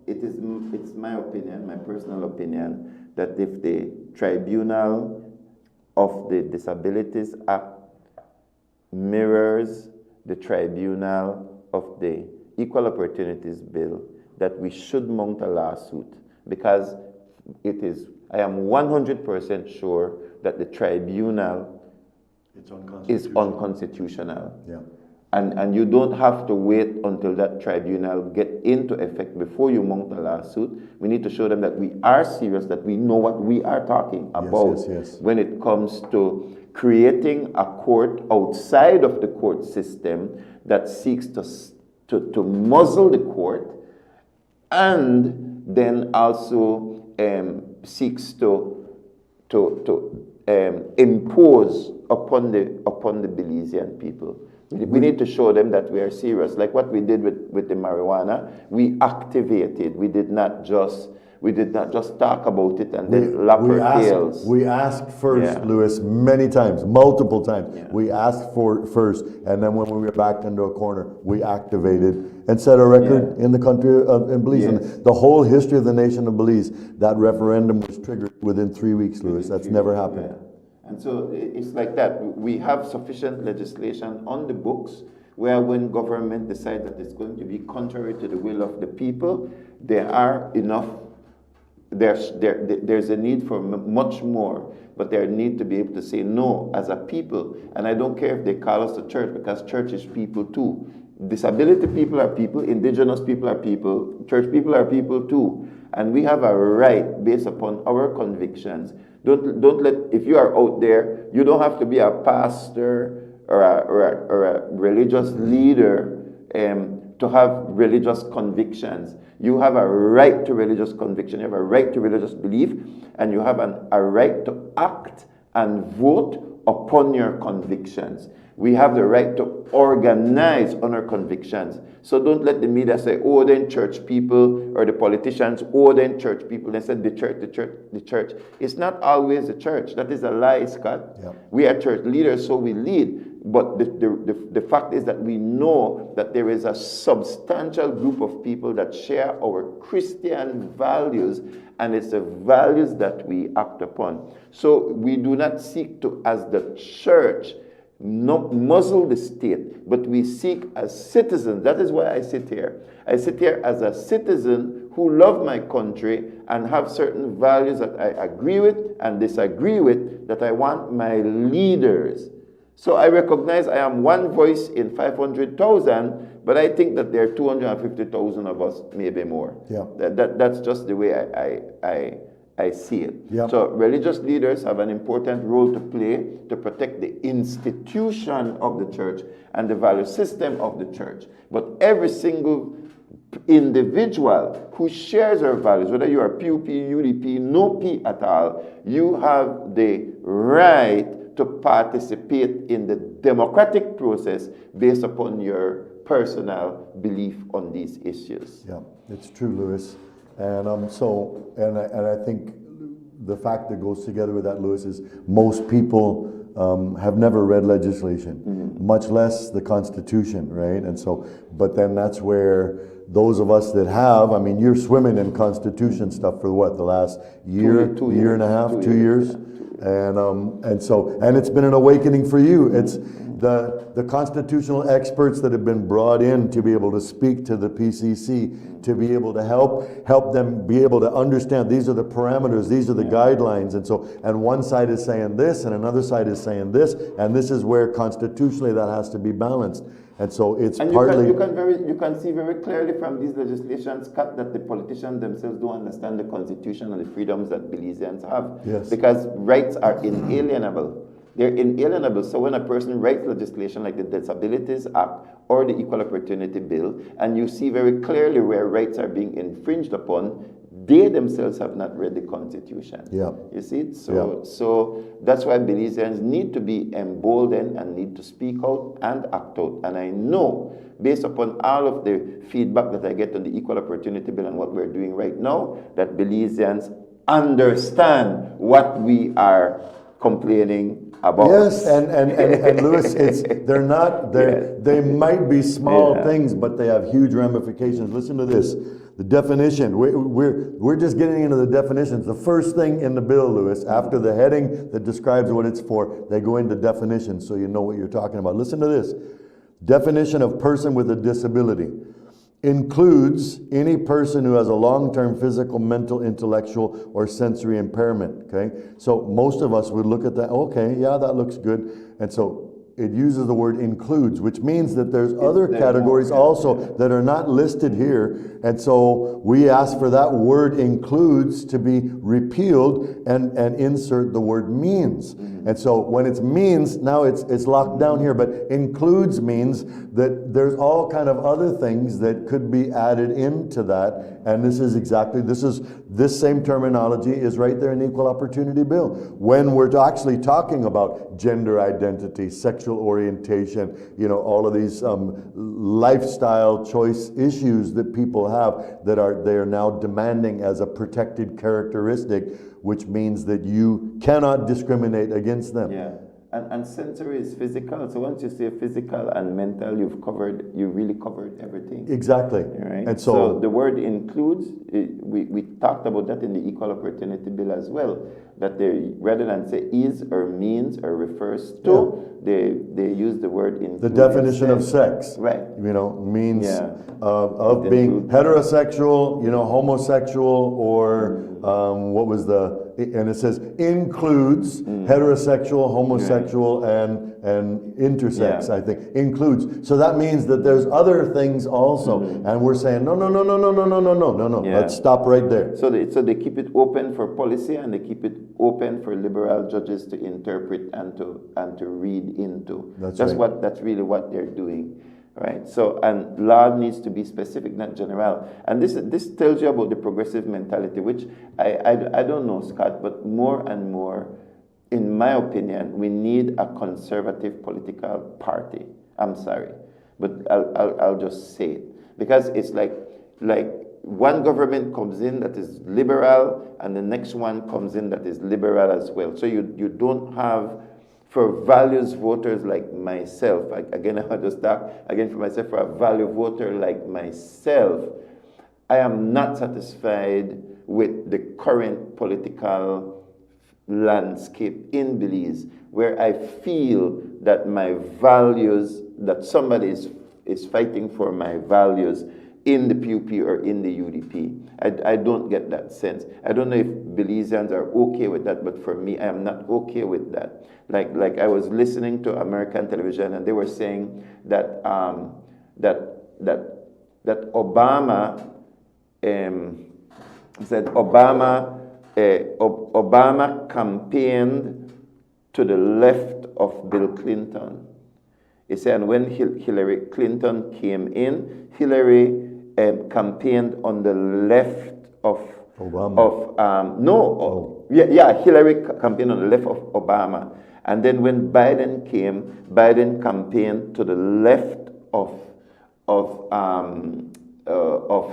it's my opinion, my personal opinion, that if the tribunal of the Disabilities Act mirrors the tribunal of the Equal Opportunities Bill, that we should mount a lawsuit, because I am 100% sure that the tribunal is unconstitutional. Yeah. And you don't have to wait until that tribunal get into effect before you mount a lawsuit. We need to show them that we are serious, that we know what we are talking about when it comes to creating a court outside of the court system that seeks to muzzle the court, and then also seeks to impose upon the Belizean people. We need to show them that we are serious, like what we did with the marijuana. We activated. We did not just talk about it and then lap our tails. We asked first, Louis, many times, multiple times. Yeah. We asked for first, and then when we were backed into a corner, we activated and set a record in the country in Belize. Yes. And the whole history of the nation of Belize, that referendum was triggered within 3 weeks, Louis. That's never happened. Yeah. And so it's like that. We have sufficient legislation on the books where when government decides that it's going to be contrary to the will of the people, there are enough. There's a need for much more, but there need to be able to say no as a people. And I don't care if they call us a church, because church is people too. Disability people are people, indigenous people are people, church people are people too. And we have a right based upon our convictions. Don't let, if you are out there, you don't have to be a pastor or a religious leader to have religious convictions. You have a right to religious conviction, you have a right to religious belief, and you have a right to act and vote upon your convictions. We have the right to organize on our convictions. So don't let the media say, oh, then church people, or the politicians, oh, then church people. They said the church. It's not always the church. That is a lie, Scott. Yeah. We are church leaders, so we lead. But the fact is that we know that there is a substantial group of people that share our Christian values, and it's the values that we act upon. So we do not seek to, as the church, not muzzle the state, but we seek as citizens. That is why I sit here. I sit here as a citizen who love my country and have certain values that I agree with and disagree with, that I want my leaders. So I recognize I am one voice in 500,000, but I think that there are 250,000 of us, maybe more. Yeah. That's just the way I see it. Yep. So religious leaders have an important role to play to protect the institution of the church and the value system of the church. But every single individual who shares our values, whether you are PUP, UDP, no P at all, you have the right to participate in the democratic process based upon your personal belief on these issues. Yeah, it's true, Lewis. And I think the fact that goes together with that, Lewis, is most people have never read legislation, much less the Constitution, right? And so, but then that's where those of us that have, I mean, you're swimming in Constitution stuff for what, the last year, year and a half, 2 years? And it's been an awakening for you. It's the constitutional experts that have been brought in to be able to speak to the PCC, to be able to help them be able to understand these are the parameters, these are the guidelines, and one side is saying this and another side is saying this, and this is where constitutionally that has to be balanced. And so it's partly... You can see very clearly from these legislations, Scott, that the politicians themselves don't understand the Constitution and the freedoms that Belizeans have. Yes. Because rights are inalienable. They're inalienable. So when a person writes legislation like the Disabilities Act or the Equal Opportunity Bill, and you see very clearly where rights are being infringed upon, they themselves have not read the Constitution. Yeah. You see? So that's why Belizeans need to be emboldened and need to speak out and act out. And I know, based upon all of the feedback that I get on the Equal Opportunity Bill and what we're doing right now, that Belizeans understand what we are complaining about. Yes, and Lewis, they might be small things, but they have huge ramifications. Listen to this. The definition, we're just getting into the definitions. The first thing in the bill, Lewis, after the heading that describes what it's for, they go into definitions so you know what you're talking about. Listen to this. Definition of person with a disability includes any person who has a long-term physical, mental, intellectual, or sensory impairment, okay? So most of us would look at that, okay, yeah, that looks good. And so it uses the word includes, which means that there's other categories also that are not listed here. And so we ask for that word includes to be repealed and insert the word means. And so when it's means, now it's locked down here, but includes means that there's all kind of other things that could be added into that. And this same terminology is right there in the Equal Opportunity Bill. When we're actually talking about gender identity, sexual orientation, all of these lifestyle choice issues that people have that they are now demanding as a protected characteristic, which means that you cannot discriminate against them. Yeah. And sensory is physical. So once you say physical and mental, you really covered everything. Exactly. Right? And so the word includes, we talked about that in the Equal Opportunity Bill as well, that they, rather than say is or means or refers to, they use the word include. The definition of sex. Right. Means of being heterosexual, homosexual, or what was the and it says includes heterosexual, homosexual, and intersex. I think includes. So that means that there's other things also, and we're saying no. Let's stop right there. So they keep it open for policy, and they keep it open for liberal judges to interpret and to read into. That's really what they're doing. Right. So, and law needs to be specific, not general. And this tells you about the progressive mentality, which I don't know, Scott, but more and more, in my opinion, we need a conservative political party. I'm sorry, but I'll just say it, because it's like one government comes in that is liberal, and the next one comes in that is liberal as well. So you don't have, for values voters like myself, again, I just talk again for myself, for a value voter like myself, I am not satisfied with the current political landscape in Belize, where I feel that my values, that somebody is fighting for my values in the PUP or in the UDP. I don't get that sense. I don't know if Belizeans are okay with that, but for me, I am not okay with that. Like I was listening to American television, and they were saying that that Obama said Obama campaigned to the left of Bill Clinton. He said, and when Hillary Clinton came in, Hillary campaigned on the left of Obama. Hillary campaigned on the left of Obama. And then when Biden came, Biden campaigned to the left of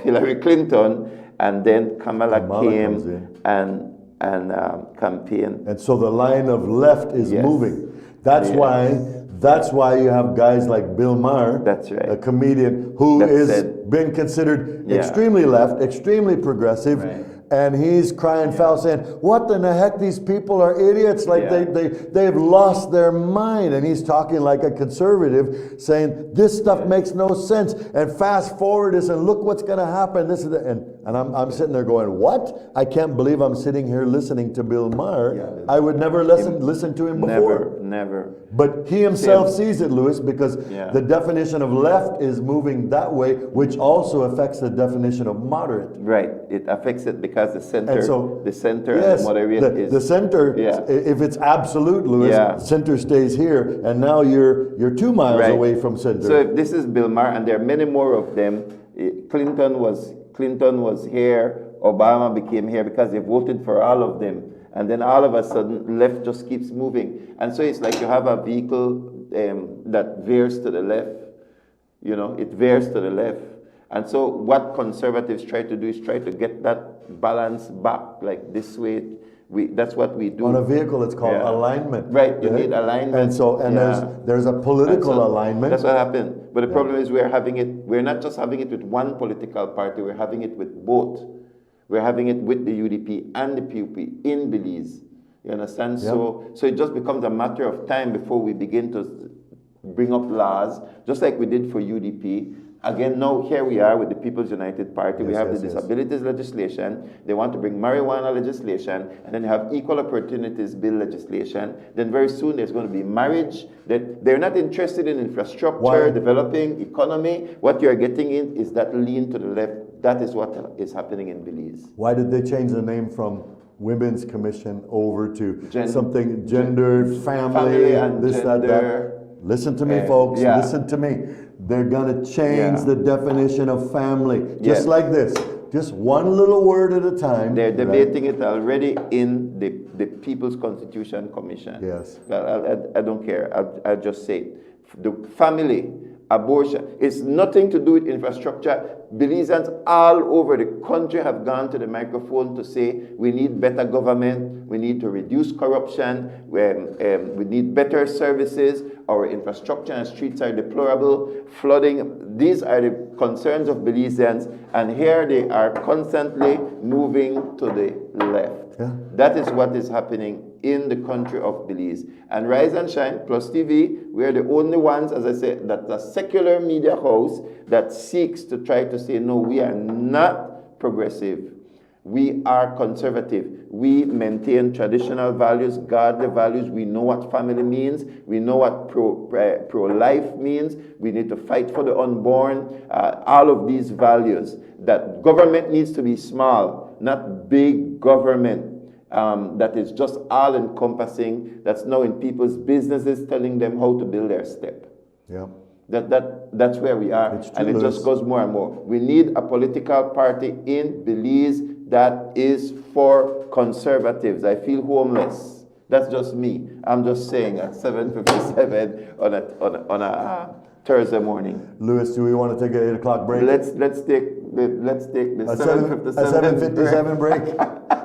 Hillary Clinton, and then Kamala came and campaigned. And so the line of left is moving. That's why you have guys like Bill Maher, a comedian who has been considered extremely left, extremely progressive, and he's crying foul, saying, what in the heck, these people are idiots, like they've lost their mind. And he's talking like a conservative, saying this stuff makes no sense, and fast forward this, and look what's going to happen, this is the, and I'm sitting there going, what? I can't believe I'm sitting here listening to Bill Maher. I would never listen to him before. Never. But he himself sees it, Louis, because the definition of left is moving that way, which also affects the definition of moderate. Right. It affects it because the center and the moderate is... The center, if it's absolute, Louis, center stays here, and now you're 2 miles away from center. So if this is Bill Maher, and there are many more of them, Clinton was here, Obama became here because they voted for all of them. And then all of a sudden, left just keeps moving. And so it's like you have a vehicle that veers to the left. You know, it veers to the left. And so what conservatives try to do is try to get that balance back, like this way. That's what we do. On a vehicle, it's called alignment. Right, you need alignment. And so, there's a political alignment. That's what happened. But the problem is we're not just having it with one political party, we're having it with both. We're having it with the UDP and the PUP in Belize. You understand? Yep. So it just becomes a matter of time before we begin to bring up laws, just like we did for UDP. Again, now here we are with the People's United Party. We have the disabilities legislation. They want to bring marijuana legislation, and then you have equal opportunities bill legislation. Then very soon there's going to be marriage. That they're not interested in infrastructure, developing economy. What you're getting in is that lean to the left. That is what is happening in Belize. Why did they change the name from Women's Commission over to something gender, family, and this, that? Listen to me, folks. Listen to me. They're going to change the definition of family. Just like this. Just one little word at a time. They're debating it already in the People's Constitution Commission. Yes. I don't care. I'll just say it. The family, abortion, it's nothing to do with infrastructure. Belizeans all over the country have gone to the microphone to say we need better government, we need to reduce corruption, we need better services, our infrastructure and streets are deplorable, flooding, these are the concerns of Belizeans, and here they are constantly moving to the left. That is what is happening in the country of Belize. And Rise and Shine, PlusTV, we are the only ones, as I said, that's a secular media house that seeks to try to say, no, we are not progressive. We are conservative. We maintain traditional values, godly values. We know what family means. We know what pro-life means. We need to fight for the unborn. All of these values. That government needs to be small, not big government. That is just all-encompassing. That's now in people's businesses telling them how to build their step. Yeah. That's where we are. And it just goes more and more. We need a political party in Belize that is for conservatives. I feel homeless. That's just me. I'm just saying at 7:57 on a Thursday morning. Lewis, do we want to take an 8 o'clock break? Let's take the 7:57 break.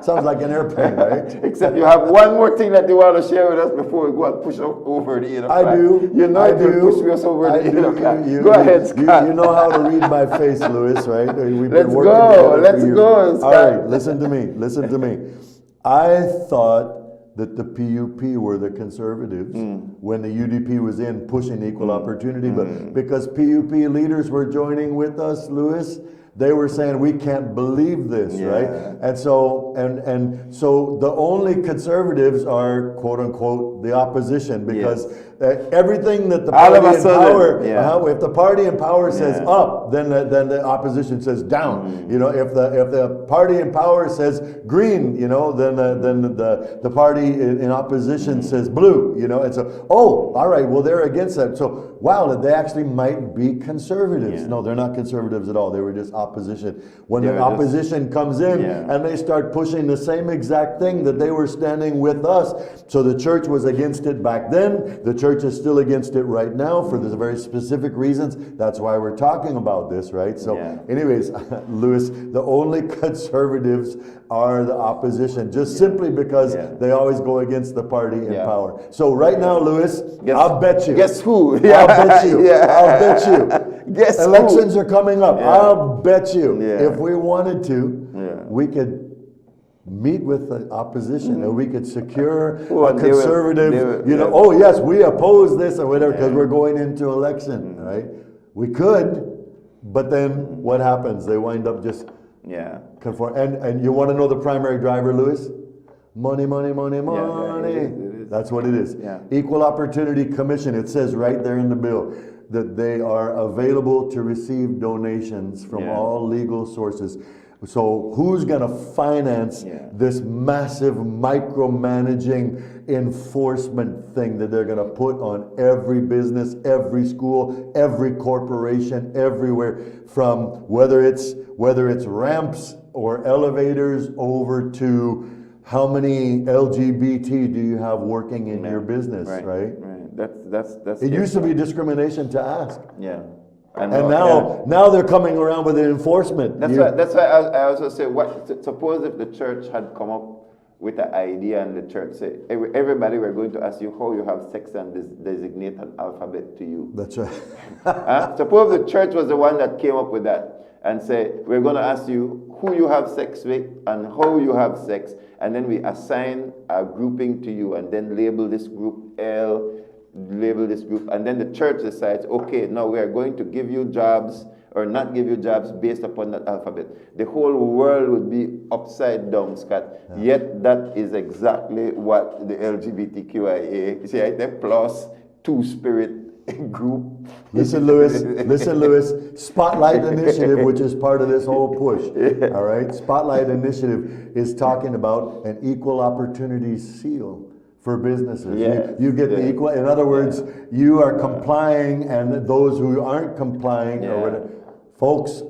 Sounds like an airplane, right? Except you have one more thing that you want to share with us before we go and push over the 8 o'clock. I do. You know you push us over the 8 o'clock. Go ahead, Scott. You know how to read my face, Lewis, right? We've Let's go, Scott. All right, listen to me. I thought that the PUP were the conservatives when the UDP was in pushing equal opportunity, but because PUP leaders were joining with us, Lewis, they were saying we can't believe this, right? And so the only conservatives are quote unquote the opposition, because everything that the party in power, if the party in power says up, then the opposition says down. You know, if the party in power says green, you know, then the party in opposition says blue. You know, and so all right, well they're against that. So wow, they actually might be conservatives. No, they're not conservatives at all. They were just opposition. When the opposition comes in and they start pushing the same exact thing that they were standing with us. So the church was against it back then. The church is still against it right now for the very specific reasons. That's why we're talking about this, right? So anyways, Lewis, the only conservatives are the opposition, just simply because they always go against the party in power. So right now, Lewis, I'll bet you. Guess who? I'll bet you. I'll bet you. Guess Elections are coming up. I'll bet you. If we wanted to, we could meet with the opposition and we could secure a conservative, oh yes, we oppose this or whatever because we're going into election, right? We could, but then what happens? They wind up just conform. And you want to know the primary driver, Lewis? Money, money, money, money. It is. That's what it is. Equal Opportunity Commission, it says right there in the bill that they are available to receive donations from all legal sources. So who's going to finance this massive micromanaging enforcement thing that they're going to put on every business, every school, every corporation, everywhere, from whether it's ramps or elevators over to how many LGBT do you have working in your business, right? That's it used to be discrimination to ask. And now they're coming around with an enforcement. That's why I also say, suppose if the church had come up with an idea and the church said, everybody, we're going to ask you how you have sex and designate an alphabet to you. That's right. Suppose the church was the one that came up with that and say, we're going to ask you who you have sex with and how you have sex, and then we assign a grouping to you and then label this group L, label this group, and then the church decides, okay, now we are going to give you jobs or not give you jobs based upon that alphabet. The whole world would be upside down, Scott. Yet that is exactly what the LGBTQIA, see, the plus two spirit group. Listen, Lewis, Spotlight Initiative, which is part of this whole push, all right? Spotlight Initiative is talking about an equal opportunity seal for businesses. You get the equal, in other words, you are complying, and those who aren't complying or whatever. Folks,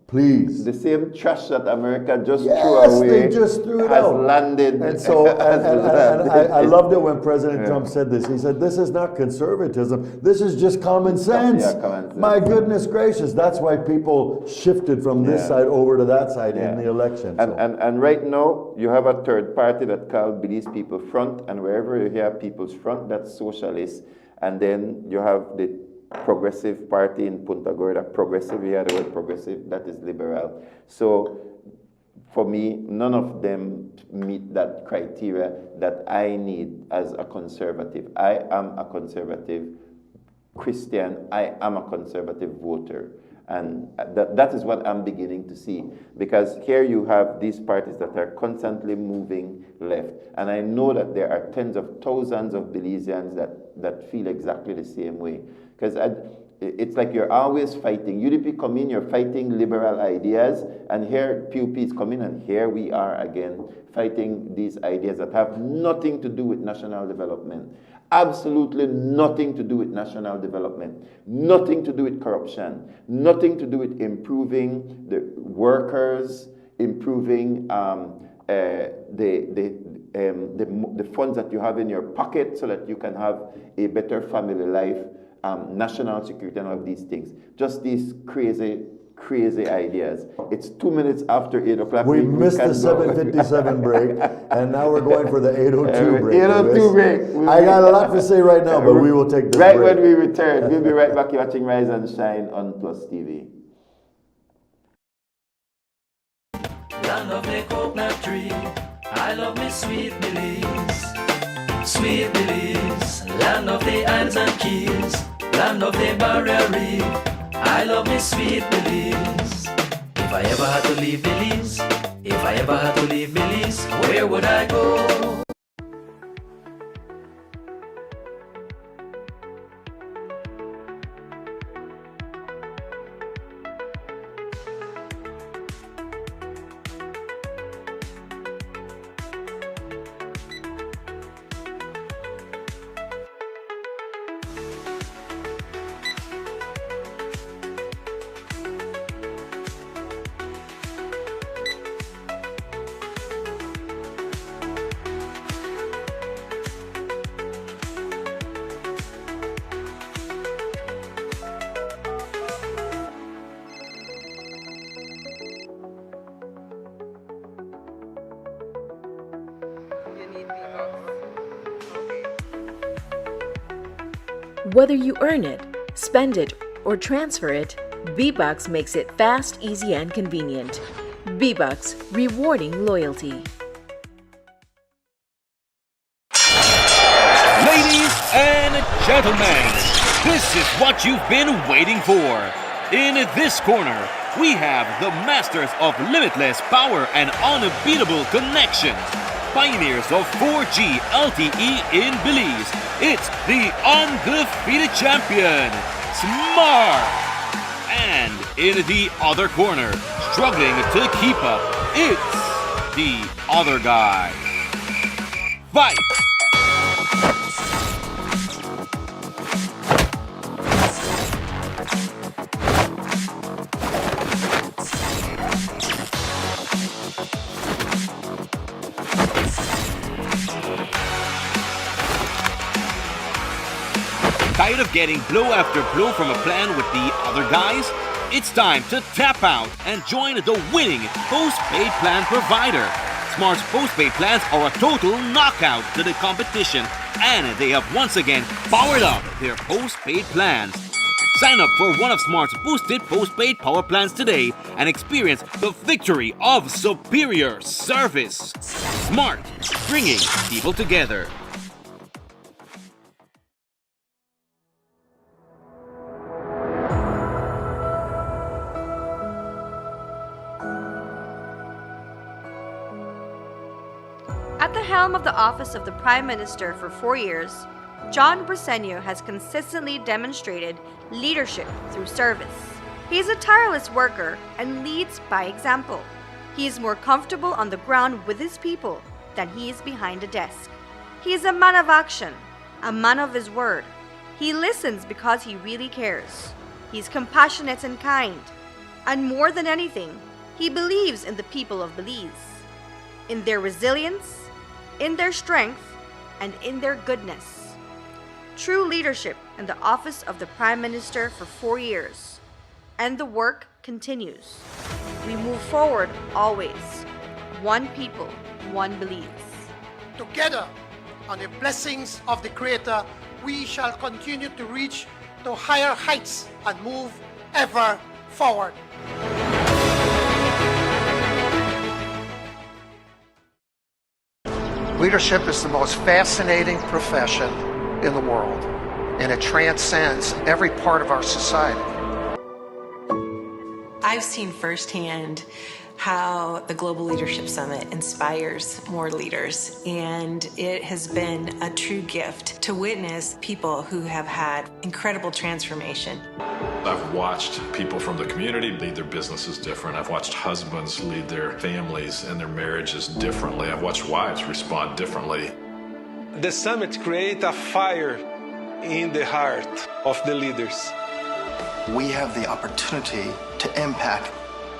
please. The same trash that America just threw away, they just threw it has out. landed. And so, I loved it when President Trump said this. He said, this is not conservatism, this is just common sense. Common sense. My goodness gracious, that's why people shifted from this side over to that side in the election. And right now, you have a third party that called Belize People Front, and wherever you hear People's Front, that's socialist. And then you have the Progressive Party in Punta Gorda. Progressive, you hear the word progressive, that is liberal. So for me, none of them meet that criteria that I need as a conservative. I am a conservative Christian. I am a conservative voter. And that is what I'm beginning to see. Because here you have these parties that are constantly moving left. And I know that there are tens of thousands of Belizeans that feel exactly the same way. Because it's like you're always fighting. UDP come in, you're fighting liberal ideas, and here PUP is coming, and here we are again fighting these ideas that have nothing to do with national development. Absolutely nothing to do with national development, nothing to do with corruption, nothing to do with improving the workers, improving the funds that you have in your pocket so that you can have a better family life, national security and all of these things. Just these crazy ideas. It's 2 minutes after 8 o'clock. We missed the 7:57 break, and now we're going for the 8:02 break. 8:02 break. I got a lot to say right now, but we will take this right break. When we return. We'll be right back. You're watching Rise and Shine on PlusTV. Land of the coconut tree, I love me sweet Belize. Sweet Belize, land of the islands and keys, land of the barrier reef. I love me sweet Belize. If I ever had to leave Belize, if I ever had to leave Belize, where would I go? Whether you earn it, spend it, or transfer it, B-Bucks makes it fast, easy, and convenient. B-Bucks, rewarding loyalty. Ladies and gentlemen, this is what you've been waiting for. In this corner, we have the masters of limitless power and unbeatable connections. Pioneers of 4G LTE in Belize. It's the undefeated champion, Smart. And in the other corner, struggling to keep up, it's the other guy. Fight! Tired of getting blow after blow from a plan with the other guys? It's time to tap out and join the winning postpaid plan provider. Smart's postpaid plans are a total knockout to the competition, and they have once again powered up their postpaid plans. Sign up for one of Smart's boosted postpaid power plans today and experience the victory of superior service. Smart, bringing people together. At the helm of the office of the Prime Minister for 4 years, John Briceño has consistently demonstrated leadership through service. He is a tireless worker and leads by example. He is more comfortable on the ground with his people than he is behind a desk. He is a man of action, a man of his word. He listens because he really cares. He is compassionate and kind. And more than anything, he believes in the people of Belize, in their resilience, in their strength, and in their goodness. True leadership in the office of the Prime Minister for 4 years. And the work continues. We move forward always. One people, one Belize. Together, on the blessings of the Creator, we shall continue to reach to higher heights and move ever forward. Leadership is the most fascinating profession in the world, and it transcends every part of our society. I've seen firsthand how the Global Leadership Summit inspires more leaders, and it has been a true gift to witness people who have had incredible transformation. I've watched people from the community lead their businesses different. I've watched husbands lead their families and their marriages differently. I've watched wives respond differently. The summit creates a fire in the heart of the leaders. We have the opportunity to impact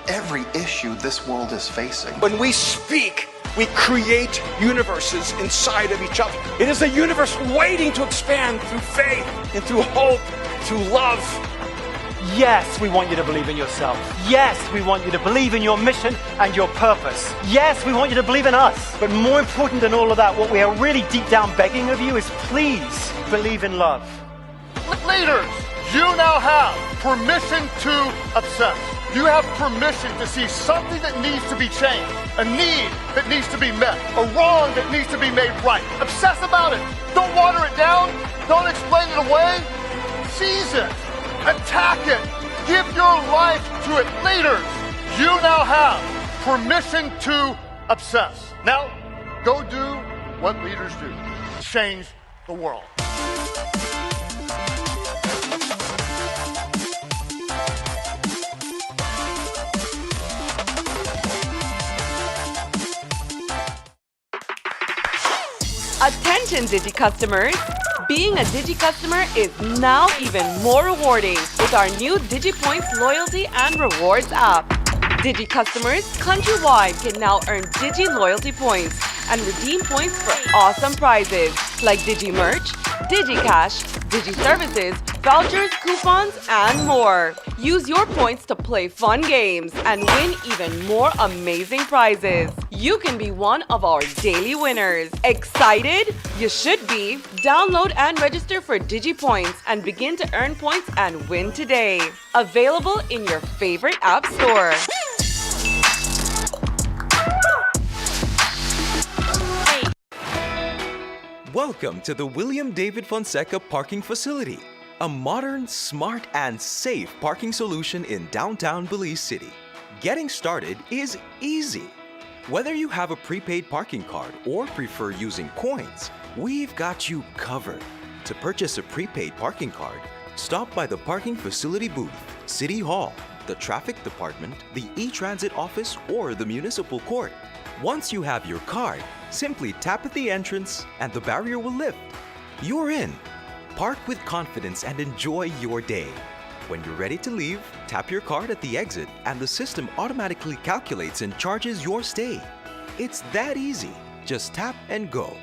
every issue this world is facing. When we speak, we create universes inside of each other. It is a universe waiting to expand through faith and through hope, through love. Yes, we want you to believe in yourself. Yes, we want you to believe in your mission and your purpose. Yes, we want you to believe in us. But more important than all of that, what we are really deep down begging of you is please believe in love. Leaders, you now have permission to obsess. You have permission to see something that needs to be changed, a need that needs to be met, a wrong that needs to be made right. Obsess about it. Don't water it down. Don't explain it away. Seize it. Attack it. Give your life to it. Leaders, you now have permission to obsess. Now, go do what leaders do. Change the world. Attention Digi customers! Being a Digi customer is now even more rewarding with our new DigiPoints loyalty and rewards app. Digi customers countrywide can now earn Digi loyalty points and redeem points for awesome prizes like Digi merch, Digi cash, Digi services, vouchers, coupons, and more. Use your points to play fun games and win even more amazing prizes. You can be one of our daily winners. Excited? You should be. Download and register for DigiPoints and begin to earn points and win today. Available in your favorite app store. Welcome to the William David Fonseca parking facility, a modern, smart, and safe parking solution in downtown Belize City. Getting started is easy. Whether you have a prepaid parking card or prefer using coins, we've got you covered. To purchase a prepaid parking card, stop by the parking facility booth, City Hall, the traffic department, the e-transit office, or the municipal court. Once you have your card, simply tap at the entrance and the barrier will lift. You're in. Park with confidence and enjoy your day. When you're ready to leave, tap your card at the exit and the system automatically calculates and charges your stay. It's that easy. Just tap and go.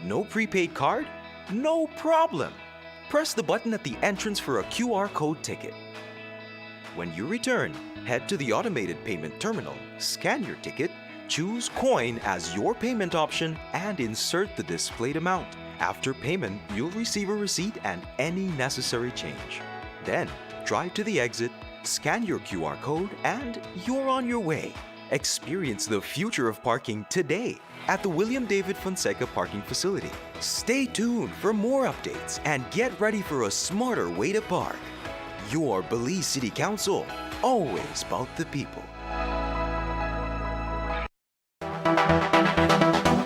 No prepaid card? No problem. Press the button at the entrance for a QR code ticket. When you return, head to the automated payment terminal, scan your ticket, choose coin as your payment option, and insert the displayed amount. After payment, you'll receive a receipt and any necessary change. Then, drive to the exit, scan your QR code, and you're on your way. Experience the future of parking today at the William David Fonseca parking facility. Stay tuned for more updates and get ready for a smarter way to park. Your Belize City Council, always about the people.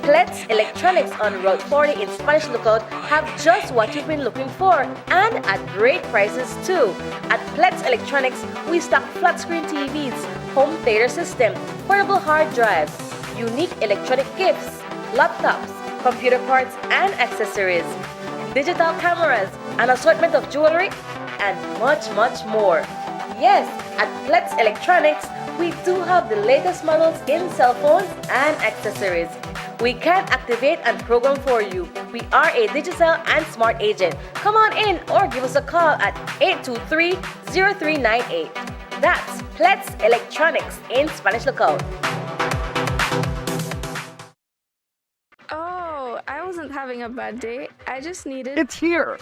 Let's Electronics on Road 40 in Spanish Lookout have just what you've been looking for, and at great prices too. At Let's Electronics, we stock flat screen TVs, home theater system, portable hard drives, unique electronic gifts, laptops, computer parts and accessories, digital cameras, an assortment of jewelry, and much more. Yes, at Let's Electronics, we do have the latest models in cell phones and accessories. We can activate and program for you. We are a Digicel and Smart agent. Come on in or give us a call at 823-0398. That's Let's Electronics in Spanish Lookout. Oh, I wasn't having a bad day. I just needed... It's here.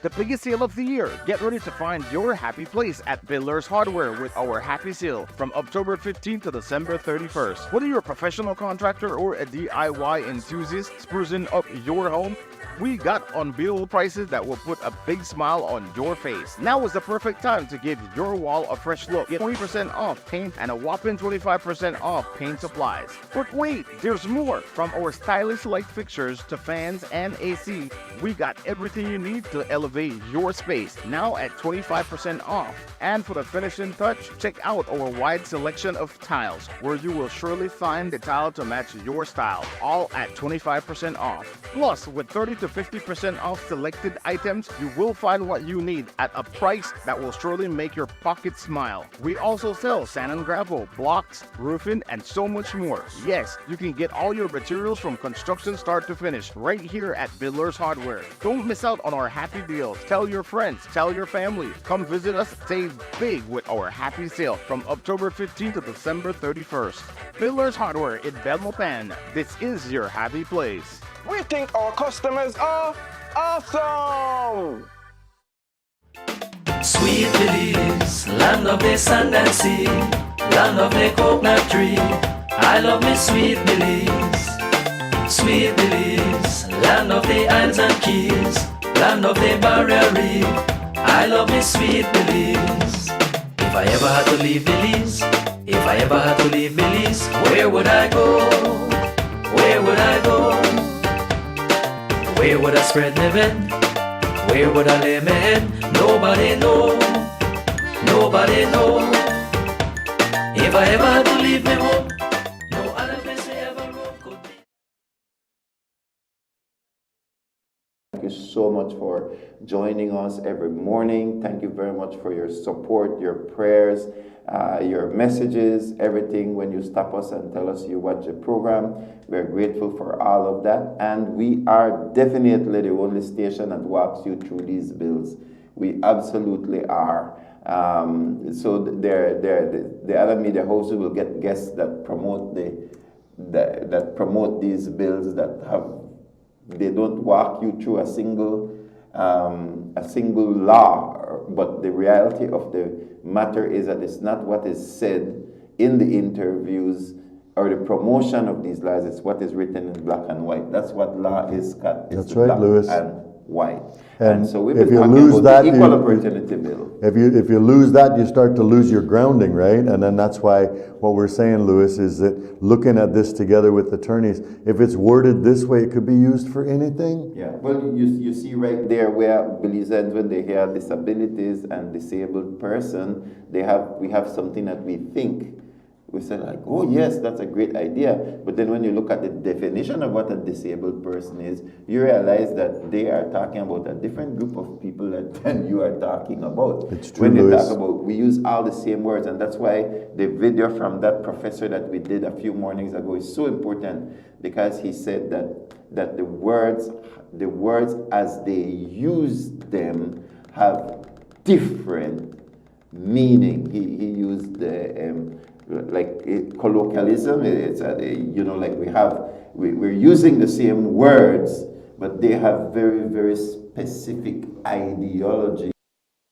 the biggest sale of the year. Get ready to find your happy place at Builders Hardware with our Happy Sale from October 15th to December 31st. Whether you're a professional contractor or a DIY enthusiast sprucing up your home, we got unbeatable prices that will put a big smile on your face. Now is the perfect time to give your wall a fresh look. Get 20% off paint and a whopping 25% off paint supplies. But wait, there's more. From our stylish light fixtures to fans and AC, we got everything you need to elevate your space. Now at 25% off. And for the finishing touch, check out our wide selection of tiles, where you will surely find the tile to match your style, all at 25% off. Plus, with 30 to 50% off selected items, you will find what you need at a price that will surely make your pocket smile. We also sell sand and gravel, blocks, roofing, and so much more. Yes, you can get all your materials from construction start to finish right here at Builders Hardware. Don't miss out on our happy deals. Tell your friends, tell your family. Come visit us, save big with our happy sale from October 15th to December 31st. Builders Hardware in Belmopan. This is your happy place. We think our customers are awesome! Sweet Belize, land of the sand and sea, land of the coconut tree. I love me Sweet Belize. Sweet Belize, land of the islands and keys, land of the barrier reef. I love me Sweet Belize. If I ever had to leave Belize, if I ever had to leave Belize, where would I go? Where would I go? Where would I spread my bed? Where would I lay my head? Nobody know. Nobody know. If I ever had to leave my home, no other place I ever roam could be. Thank you so much for joining us every morning. Thank you very much for your support, your prayers, your messages, everything when you stop us and tell us you watch the program. We're grateful for all of that. And we are definitely the only station that walks you through these bills. We absolutely are. So the other media houses will get guests that promote that promote these bills they don't walk you through a single law, but the reality of the matter is that it's not what is said in the interviews or the promotion of these laws, it's what is written in black and white. That's what law is, Scott. It's That's right, Lewis. And white. And so we've if been you talking lose about that, the equal opportunity bill. If you lose that, you start to lose your grounding, right? And then that's why what we're saying, Lewis, is that looking at this together with attorneys, if it's worded this way, it could be used for anything. Yeah, well, you see right there where Belizeans, when they hear disabilities and disabled person, we have something that we think. We say like, oh yes, that's a great idea. But then when you look at the definition of what a disabled person is, you realize that they are talking about a different group of people than you are talking about. It's true, when you Lewis. talk about, we use all the same words, and that's why the video from that professor that we did a few mornings ago is so important, because he said that the words as they use them have different meaning. He used the colloquialism. It's we're using the same words, but they have very, very specific ideology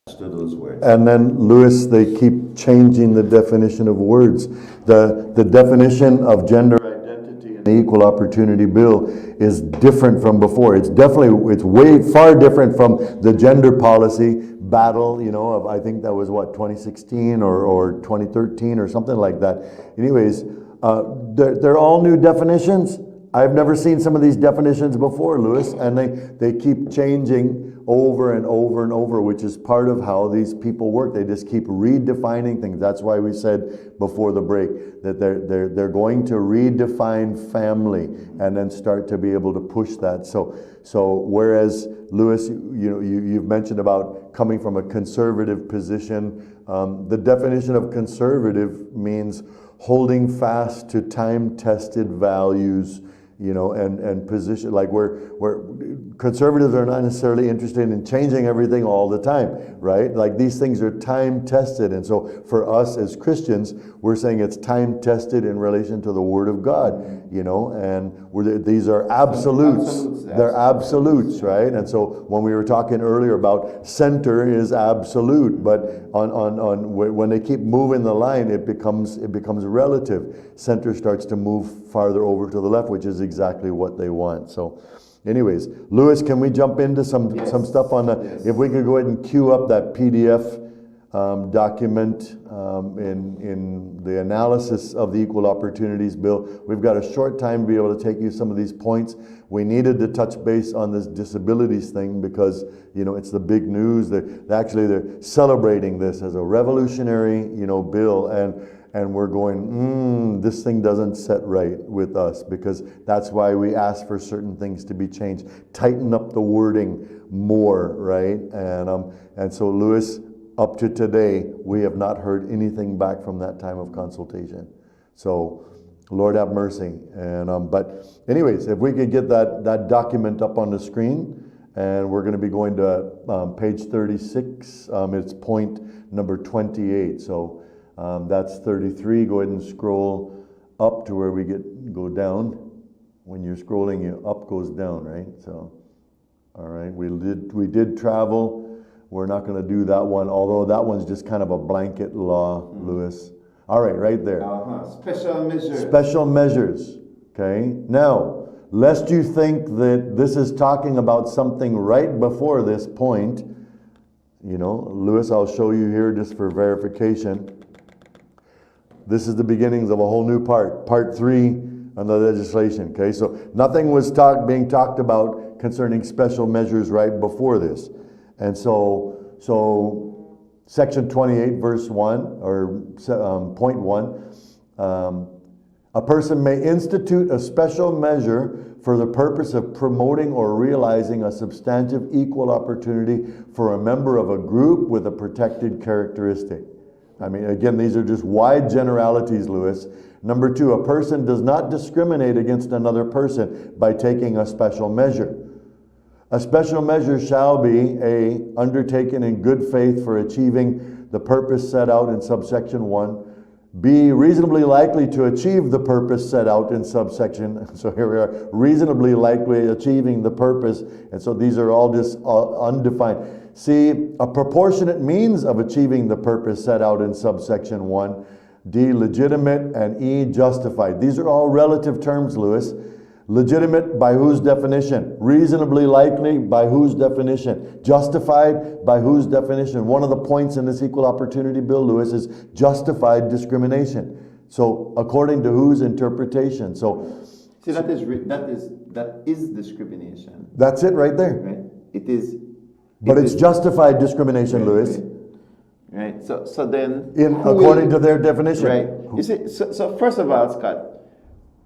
to those words. And then, Lewis, they keep changing the definition of words. The definition of gender identity in the Equal Opportunity Bill is different from before. It's way far different from the gender policy battle, of, I think that was 2016 or 2013 or something like that. Anyways, they're all new definitions. I've never seen some of these definitions before, Lewis, and they keep changing over and over and over, which is part of how these people work. They just keep redefining things. That's why we said before the break that they're going to redefine family and then start to be able to push that. So whereas, Lewis, you've mentioned about coming from a conservative position, the definition of conservative means holding fast to time-tested values you know, and position, like where conservatives are not necessarily interested in changing everything all the time, right? Like these things are time tested. And so for us as Christians, we're saying it's time tested in relation to the Word of God, you know, and these are absolutes. They're absolutes, right? And so when we were talking earlier about center is absolute, but when they keep moving the line, it becomes relative. Center starts to move farther over to the left, which is exactly what they want. So anyways, Lewis, can we jump into some stuff on the, if we could go ahead and queue up that PDF document in the analysis of the Equal Opportunities Bill. We've got a short time to be able to take you some of these points. We needed to touch base on this disabilities thing because, you know, it's the big news. They're celebrating this as a revolutionary, you know, bill, and we're going, this thing doesn't set right with us, because that's why we ask for certain things to be changed. Tighten up the wording more, right? And so, Lewis, up to today, we have not heard anything back from that time of consultation. So, Lord have mercy. And but anyways, if we could get that document up on the screen, and we're going to be going to page 36. It's point number 28. So that's 33. Go ahead and scroll up to where we go down. When you're scrolling, up goes down, right? So, all right, we did travel. We're not going to do that one, although that one's just kind of a blanket law, Lewis. All right, right there. Special measures. Special measures. Okay. Now, lest you think that this is talking about something right before this point, you know, Lewis, I'll show you here just for verification. This is the beginnings of a whole new part 3 on the legislation. Okay, so nothing was being talked about concerning special measures right before this. And so section 28, verse 1, or point 1, a person may institute a special measure for the purpose of promoting or realizing a substantive equal opportunity for a member of a group with a protected characteristic. I mean, again, these are just wide generalities, Lewis. Number 2, a person does not discriminate against another person by taking a special measure. A special measure shall be A, undertaken in good faith for achieving the purpose set out in subsection 1. B, reasonably likely to achieve the purpose set out in subsection, so here we are, reasonably likely achieving the purpose, and so these are all just undefined. C, a proportionate means of achieving the purpose set out in subsection 1. D, legitimate, and E, justified. These are all relative terms, Lewis. Legitimate, by whose definition? Reasonably likely, by whose definition? Justified, by whose definition? One of the points in this Equal Opportunity Bill, Lewis, is justified discrimination. So, according to whose interpretation? So, see, that is discrimination. That's it right there. Right. It is. But it's justified discrimination, right, Lewis. Right. So then, according to their definition. Right. You see. So first of all, Scott,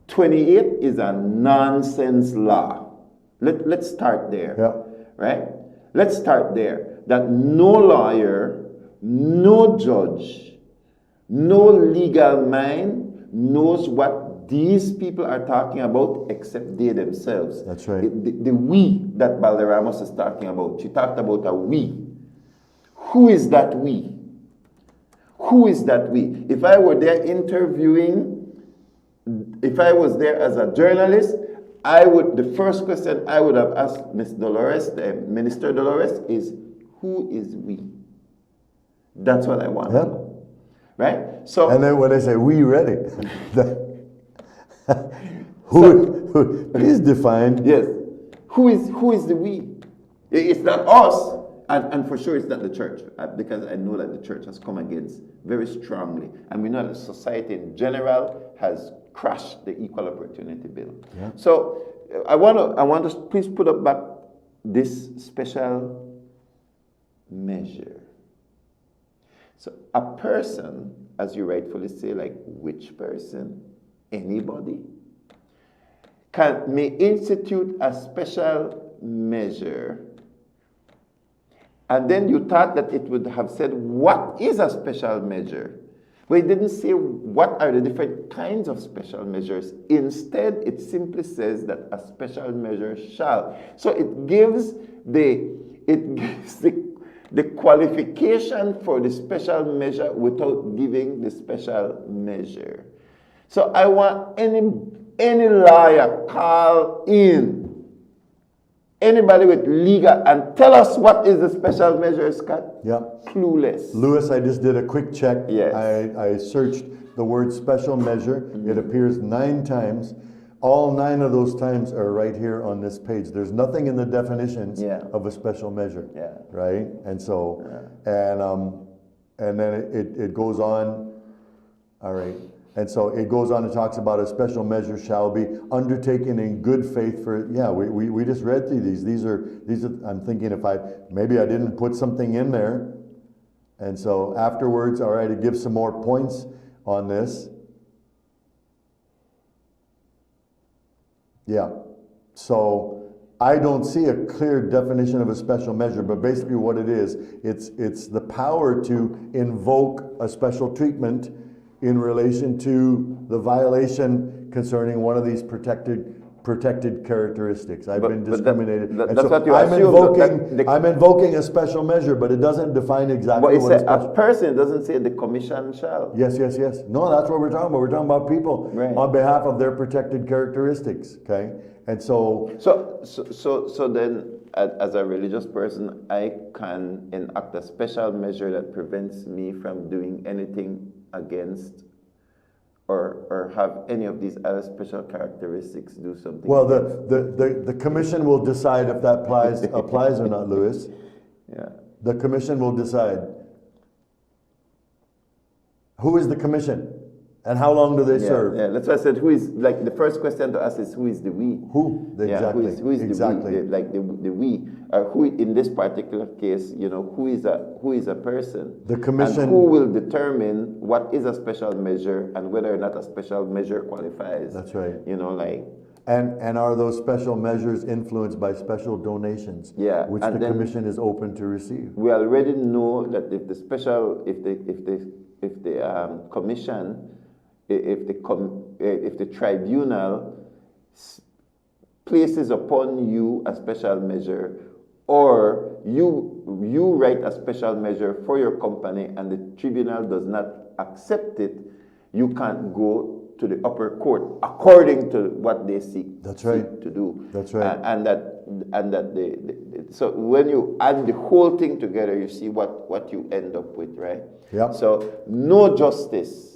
28 is a nonsense law. Let's start there. Yeah. Right? Let's start there. That no lawyer, no judge, no legal mind knows what these people are talking about except they themselves. That's right. The we that Balderramos is talking about. She talked about a we. Who is that we? Who is that we? If I were there interviewing, if I was there as a journalist, the first question I would have asked Ms. Dolores, Minister Dolores, is who is we? That's what I want to know. Right? So, and then when they say we ready, who is defined? Yes. Who is the we? It's not us, and for sure it's not the church, because I know that the church has come against very strongly, and we know that society in general has crashed the Equal Opportunity Bill. Yeah. So I want to please put up back this special measure. So a person, as you rightfully say, like which person, anybody, may institute a special measure. And then you thought that it would have said, what is a special measure? But it didn't say what are the different kinds of special measures. Instead, it simply says that a special measure shall. So it gives the qualification for the special measure without giving the special measure. So I want any lawyer call in, anybody with legal, and tell us what is the special measure, Scott? Yeah. Clueless. Lewis, I just did a quick check. Yes. I searched the word special measure. It appears 9 times. All 9 of those times are right here on this page. There's nothing in the definitions of a special measure, right? And so, and then it goes on, all right. And so it goes on and talks about a special measure shall be undertaken in good faith for, we just read through these. These are, I'm thinking maybe I didn't put something in there. And so afterwards, all right, it gives some more points on this. Yeah, so I don't see a clear definition of a special measure, but basically what it is, it's the power to invoke a special treatment in relation to the violation concerning one of these protected characteristics. I've been discriminated. That's what you assume. I'm invoking a special measure, but it doesn't define exactly what it's a person. It doesn't say the commission shall. Yes. No, that's what we're talking about. We're talking about people on behalf of their protected characteristics. Okay, and so then, as a religious person, I can enact a special measure that prevents me from doing anything against or have any of these other special characteristics do something. Well, the commission will decide if that applies or not, Lewis. Yeah. The commission will decide. Who is the commission? And how long do they serve? Yeah, that's why I said who is, like the first question to ask is who is the we? Who? Exactly. Who is exactly. the we? Like the we. Who in this particular case, who is a person? The commission. And who will determine what is a special measure and whether or not a special measure qualifies. That's right. And are those special measures influenced by special donations? Yeah. Which the commission is open to receive. We already know that if the commission, if the tribunal places upon you a special measure, or you write a special measure for your company and the tribunal does not accept it, you can't go to the upper court according to what they seek to do. That's right. So when you add the whole thing together, you see what you end up with, right? Yeah. So no justice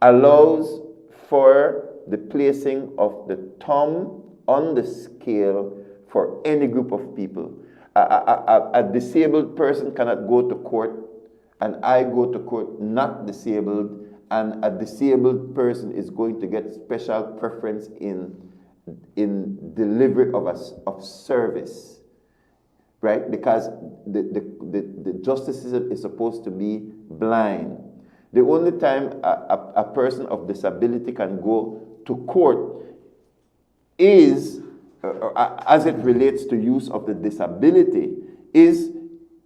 allows for the placing of the thumb on the scale for any group of people. A disabled person cannot go to court, and I go to court not disabled, and a disabled person is going to get special preference in delivery of service, right? Because the justice system is supposed to be blind. The only time a person of disability can go to court is, as it relates to use of the disability, is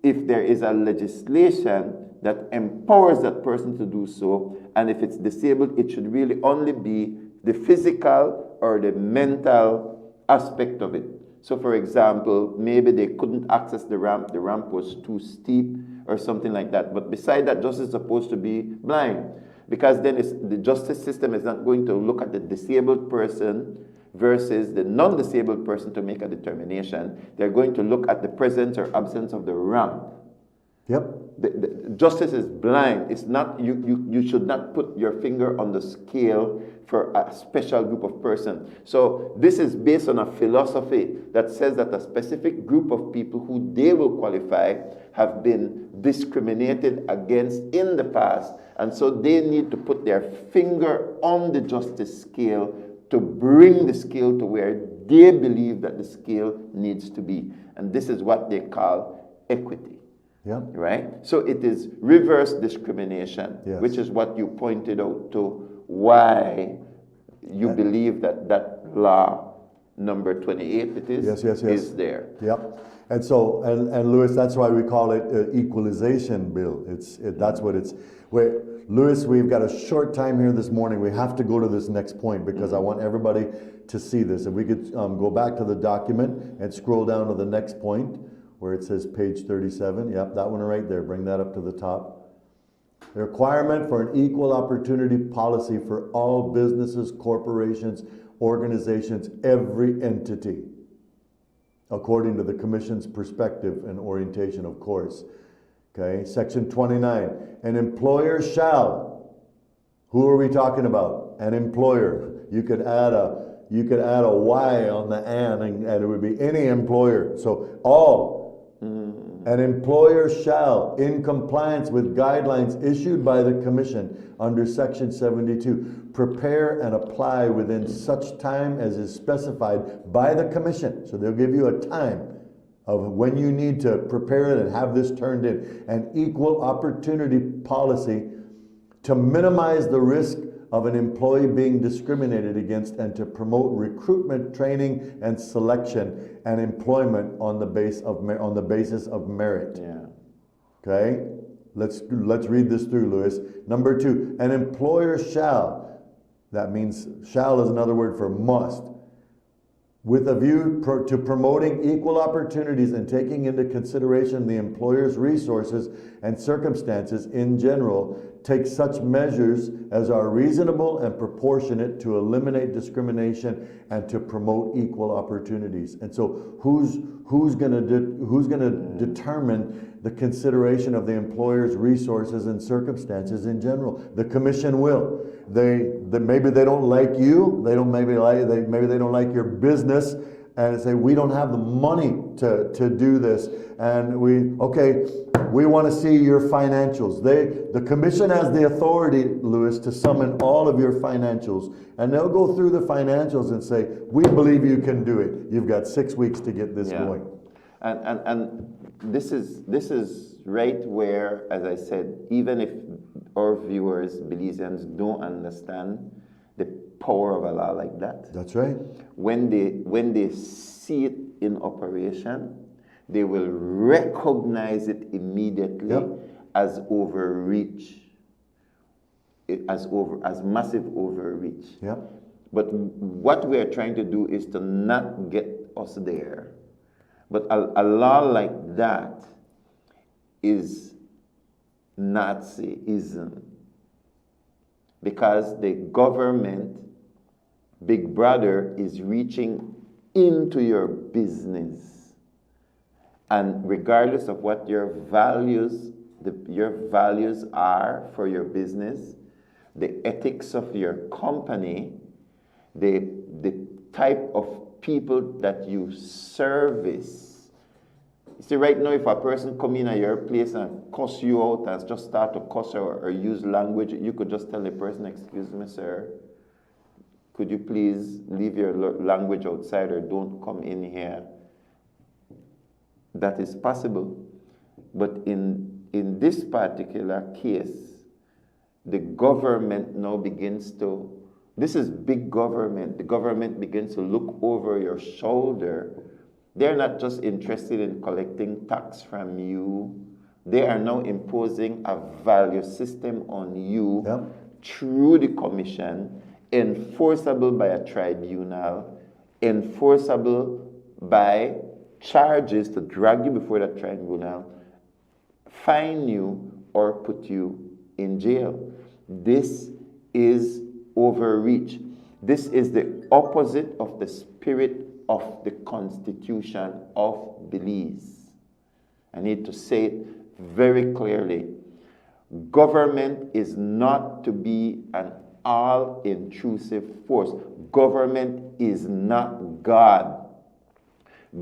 if there is a legislation that empowers that person to do so, and if it's disabled, it should really only be the physical or the mental aspect of it. So for example, maybe they couldn't access the ramp was too steep or something like that. But beside that, justice is supposed to be blind, because then the justice system is not going to look at the disabled person versus the non-disabled person to make a determination. They're going to look at the presence or absence of the ramp. Yep. The justice is blind. It's not, you should not put your finger on the scale for a special group of persons. So this is based on a philosophy that says that a specific group of people who they will qualify have been discriminated against in the past, and so they need to put their finger on the justice scale to bring the scale to where they believe that the scale needs to be. And this is what they call equity. Yeah. Right? So it is reverse discrimination, yes, which is what you pointed out to why you believe that that law number 28 it is, yes. is there. Yep. And so, and Louis, that's why we call it an equalization bill. That's what it's. Louis, we've got a short time here this morning. We have to go to this next point because I want everybody to see this. If we could go back to the document and scroll down to the next point where it says page 37. Yep, that one right there. Bring that up to the top. The requirement for an equal opportunity policy for all businesses, corporations, organizations, every entity, according to the Commission's perspective and orientation, of course. Okay, section 29, an employer shall, who are we talking about? An employer. You could add a Y on the and it would be any employer. So all. An employer shall, in compliance with guidelines issued by the Commission under Section 72, prepare and apply within such time as is specified by the Commission. So they'll give you a time of when you need to prepare it and have this turned in. An equal opportunity policy to minimize the risk of an employee being discriminated against and to promote recruitment, training, and selection and employment on the basis of merit. Yeah. Okay? Let's read this through, Louis. Number 2, an employer shall, that means shall is another word for must, with a view to promoting equal opportunities and taking into consideration the employer's resources and circumstances in general, take such measures as are reasonable and proportionate to eliminate discrimination and to promote equal opportunities. And so who's going to determine the consideration of the employer's resources and circumstances in general? The Commission will. Maybe they don't like you. Maybe they don't like your business, and say we don't have the money to do this, and we want to see your financials. The Commission has the authority, Louis, to summon all of your financials, and they'll go through the financials and say, we believe you can do it. You've got 6 weeks to get this going. And this is right where, as I said, even if our viewers, Belizeans, don't understand the power of a law like that. That's right. When they see it in operation, they will recognize it immediately as overreach, as massive overreach. Yep. But what we are trying to do is to not get us there. But a law like that is Nazism, because the government, Big Brother, is reaching into your business, and regardless of what your values are for your business, the ethics of your company, the type of people that you service. You see, right now, if a person come in at your place and cuss you out and just start to cuss or use language, you could just tell the person, excuse me, sir, could you please leave your language outside or don't come in here? That is possible. But in this particular case, the government now begins to, this is big government. The government begins to look over your shoulder. They're not just interested in collecting tax from you. They are now imposing a value system on you through the Commission, enforceable by a tribunal, enforceable by charges to drag you before the tribunal, fine you, or put you in jail. This is overreach. This is the opposite of the spirit of the Constitution of Belize. I need to say it very clearly. Government is not to be an all-intrusive force. Government is not God.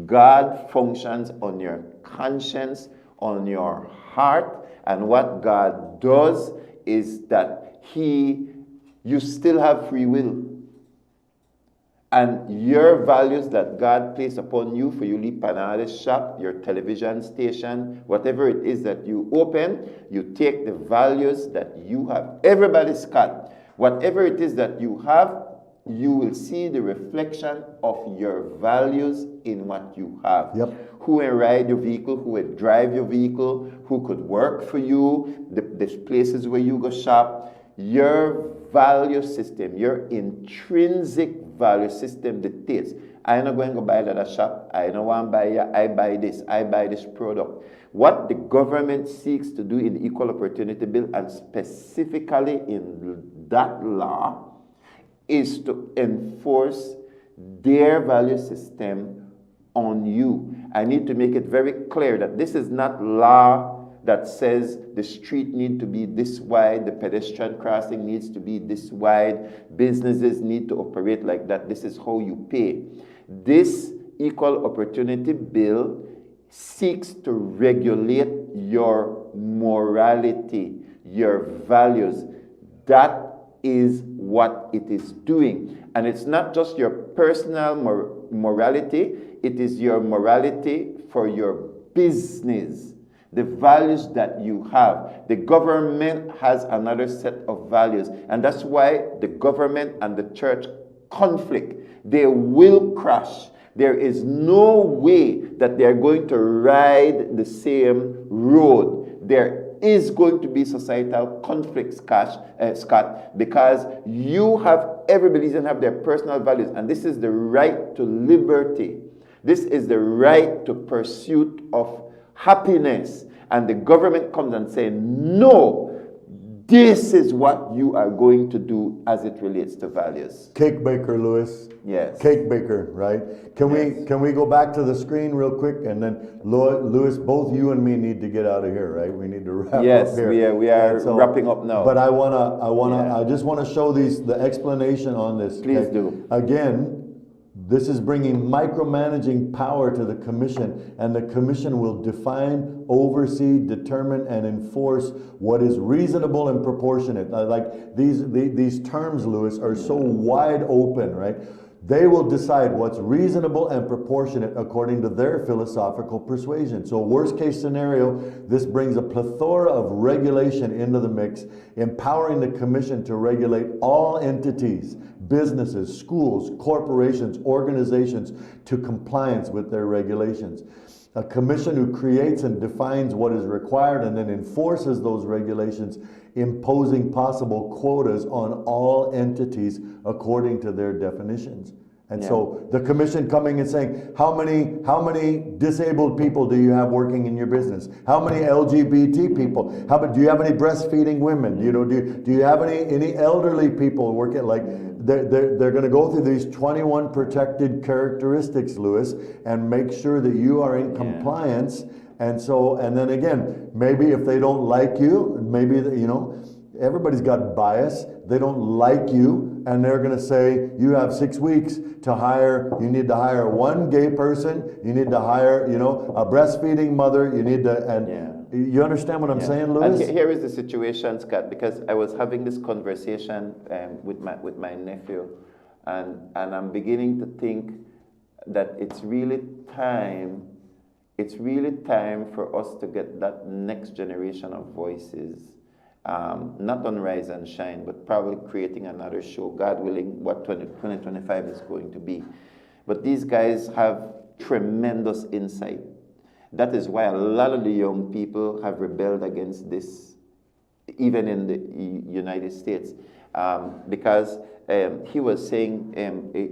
God functions on your conscience, on your heart, and what God does is that you still have free will. And your values that God placed upon you, for you leave Panades shop, your television station, whatever it is that you open, you take the values that you have. Everybody's got. Whatever it is that you have, you will see the reflection of your values in what you have. Who will ride your vehicle, who will drive your vehicle, who could work for you, the places where you go shop. Your value system, your intrinsic value system dictates. I'm not going to go buy that at a shop. I don't want to buy it. I buy this product. What the government seeks to do in the Equal Opportunity Bill, and specifically in that law, is to enforce their value system on you. I need to make it very clear that this is not law that says the street needs to be this wide, the pedestrian crossing needs to be this wide, businesses need to operate like that. This is how you pay. This Equal Opportunity Bill seeks to regulate your morality, your values. That is what it is doing. And it's not just your personal morality, it is your morality for your business. The values that you have. The government has another set of values. And that's why the government and the church conflict. They will crash. There is no way that they're going to ride the same road. There is going to be societal conflict, Scott, because you have, everybody doesn't have their personal values. And this is the right to liberty. This is the right to pursuit of happiness. And the government comes and says, no, this is what you are going to do as it relates to values. Cake baker, Louis. Yes. Cake baker, right? Can we go back to the screen real quick, and then Louis, both you and me need to get out of here, right? We need to wrap up here. Yes, we are wrapping up now. But I just want to show the explanation on this. Please do. Again, this is bringing micromanaging power to the commission, and the commission will define, oversee, determine, and enforce what is reasonable and proportionate. Like these terms, Louis, are so wide open, right? They will decide what's reasonable and proportionate according to their philosophical persuasion. So worst case scenario, this brings a plethora of regulation into the mix, empowering the commission to regulate all entities, businesses, schools, corporations, organizations to compliance with their regulations. A commission who creates and defines what is required and then enforces those regulations, imposing possible quotas on all entities according to their definitions. And so the commission coming and saying, how many disabled people do you have working in your business? How many LGBT people? Do you have any breastfeeding women? Do you have any elderly people working? Like they're going to go through these 21 protected characteristics, Louis, and make sure that you are in compliance. And then again, maybe if they don't like you, maybe everybody's got bias. They don't like you, and they're going to say, you have 6 weeks to hire. You need to hire one gay person. You need to hire, a breastfeeding mother. You need to, and you understand what I'm saying, Louis? And here is the situation, Scott, because I was having this conversation with my nephew, and I'm beginning to think that it's really time for us to get that next generation of voices. Not on Rise and Shine, but probably creating another show, God willing, what 2025 is going to be. But these guys have tremendous insight. That is why a lot of the young people have rebelled against this, even in the United States. Because he was saying,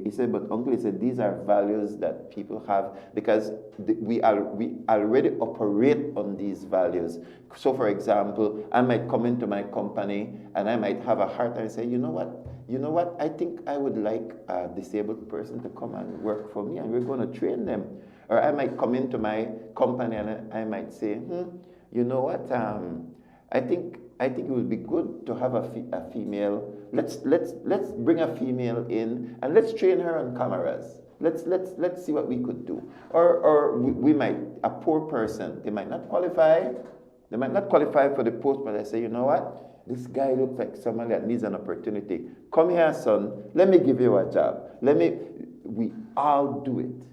he said, but Uncle, he said, these are values that people have, because we already operate on these values. So for example, I might come into my company and I might have a heart and say, you know what, I think I would like a disabled person to come and work for me, and we're going to train them. Or I might come into my company and I might say, you know what, I think it would be good to have a female. Let's bring a female in and let's train her on cameras. Let's see what we could do. Or we might, a poor person, they might not qualify. They might not qualify for the post, but I say, you know what? This guy looks like someone that needs an opportunity. Come here, son. Let me give you a job. We all do it.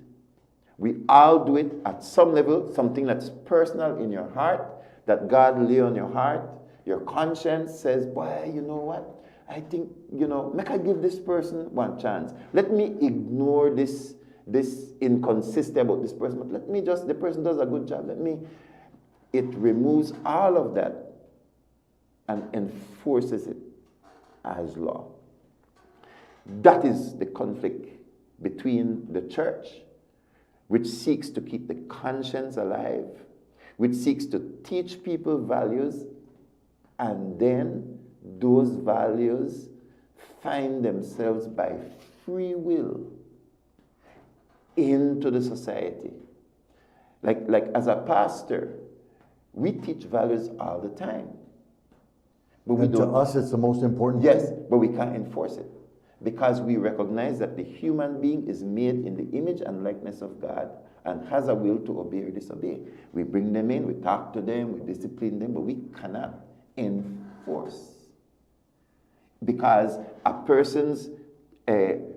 We all do it at some level, something that's personal in your heart, that God lay on your heart. Your conscience says, boy, you know what? I think, make I give this person one chance. Let me ignore this inconsistency about this person, but let me just, the person does a good job. It removes all of that and enforces it as law. That is the conflict between the church, which seeks to keep the conscience alive, which seeks to teach people values, and then those values find themselves by free will into the society. Like as a pastor, we teach values all the time. But and to us, it's the most important thing. Yes, but we can't enforce it. Because we recognize that the human being is made in the image and likeness of God and has a will to obey or disobey. We bring them in, we talk to them, we discipline them, but we cannot enforce. Because a person's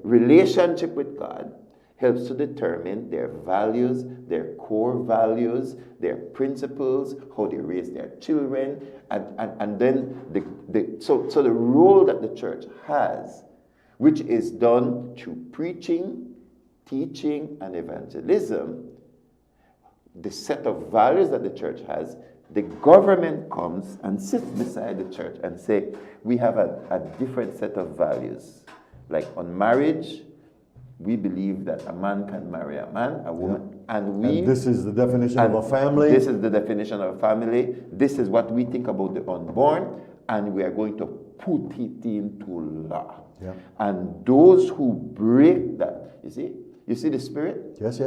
relationship with God helps to determine their values, their core values, their principles, how they raise their children, and then so the role that the church has, which is done through preaching, teaching, and evangelism, the set of values that the church has, the government comes and sits beside the church and say, we have a different set of values. Like on marriage, we believe that a man can marry a man, a woman, and this is the definition of a family. This is the definition of a family. This is what we think about the unborn, and we are going to put it into law. Yeah. And those who break that, you see the spirit? Yes.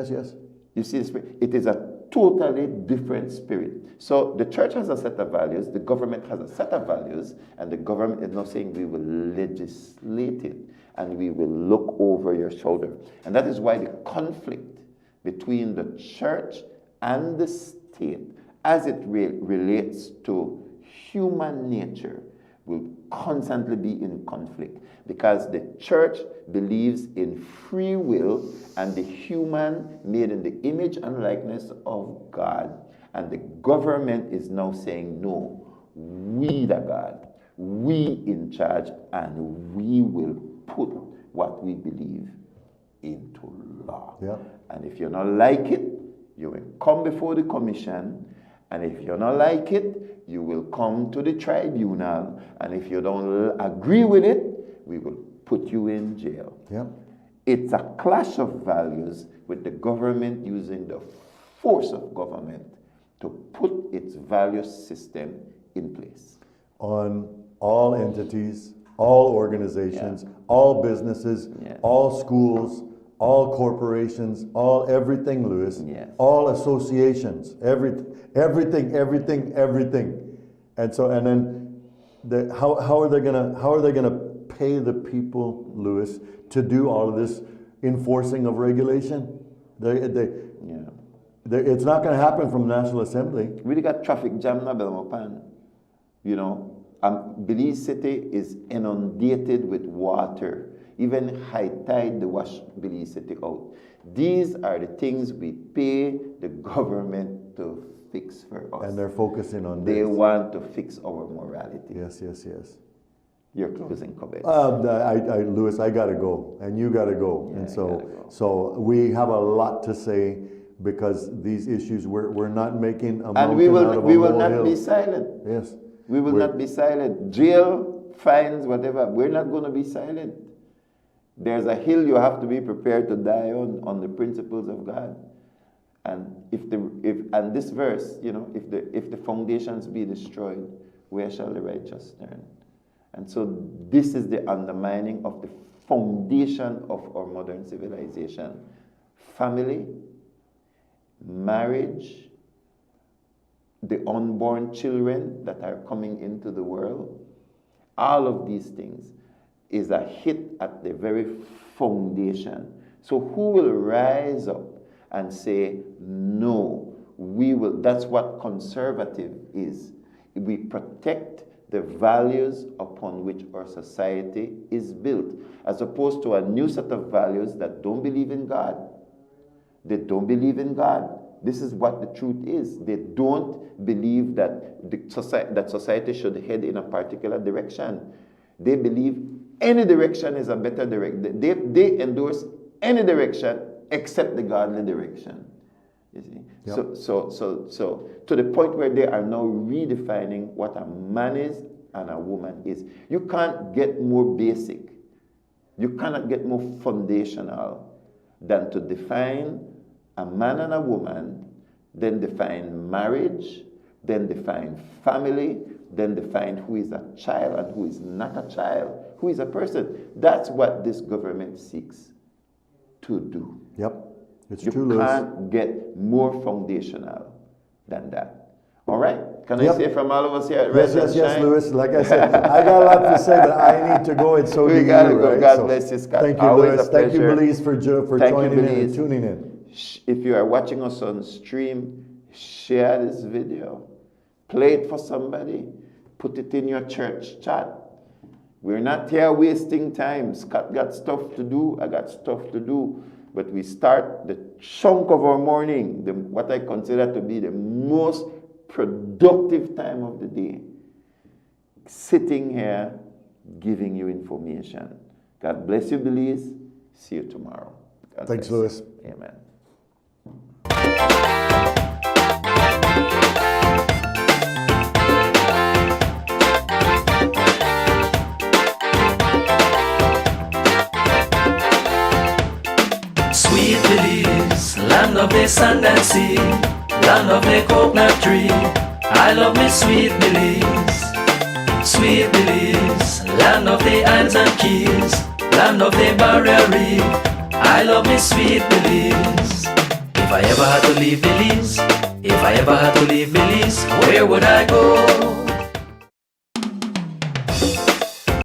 You see the spirit? It is a totally different spirit. So the church has a set of values, the government has a set of values, and the government is now saying we will legislate it and we will look over your shoulder. And that is why the conflict between the church and the state, as it relates to human nature, will constantly be in conflict, because the church believes in free will and the human made in the image and likeness of God, and the government is now saying, no, we the God, we in charge, and we will put what we believe into law. Yeah. And if you're not like it, you will come before the commission, and if you're not like it, you will come to the tribunal, and if you don't agree with it, we will put you in jail. Yeah. It's a clash of values with the government using the force of government to put its value system in place. On all entities, all organizations, all businesses, all schools, all corporations, everything, Louis, all associations, everything. And so, and then how are they gonna pay the people, Louis, to do all of this enforcing of regulation? It's not going to happen from National Assembly. We got traffic jam now, Belmopan. Belize City is inundated with water. Even high tide, they wash Belize City out. These are the things we pay the government to fix for us. And they're focusing on They this. want to fix our morality. Yes. Your closing comments. Louis, I gotta go, and you gotta go, and so we have a lot to say, because these issues we're not making a mountain and we will out of a will molehill. not be silent. Yes, we will not be silent. Jail, fines, whatever. We're not going to be silent. There's a hill you have to be prepared to die on the principles of God. And and this verse, if the foundations be destroyed, where shall the righteous turn? And so this is the undermining of the foundation of our modern civilization. Family, marriage, the unborn children that are coming into the world, all of these things is a hit at the very foundation. So who will rise up and say, no, we will? That's what conservative is. We protect the values upon which our society is built, as opposed to a new set of values that don't believe in God. They don't believe in God. This is what the truth is. They don't believe that society should head in a particular direction. They believe any direction is a better direction. They endorse any direction except the godly direction. You see? Yep. So to the point where they are now redefining what a man is and a woman is. You can't get more basic. You cannot get more foundational than to define a man and a woman, then define marriage, then define family, then define who is a child and who is not a child, who is a person. That's what this government seeks to do. Yep, it's you true, Lewis. You can't get more foundational than that. All right? Can Yep. I say from all of us here at Yes, Rise and yes, Shine? Lewis. Like I said, I got a lot to say, but I need to go, and so do you, gotta go. right? God So bless you, Scott. Thank you, Always Lewis. a Thank you, pleasure. Belize, for Thank joining you, in and Belize. tuning in. If you are watching us on stream, share this video. Play it for somebody. Put it in your church chat. We're not here wasting time. Scott got stuff to do. I got stuff to do. But we start the chunk of our morning, what I consider to be the most productive time of the day, sitting here giving you information. God bless you, Belize. See you tomorrow. God Thanks, bless Lewis. you. Amen. Sweet Belize, land of the sand and sea, land of the coconut tree. I love me sweet Belize. Sweet Belize, land of the islands and keys, land of the barrier reef. I love me sweet Belize. If I ever had to leave Belize, if I ever had to leave Belize, where would I go?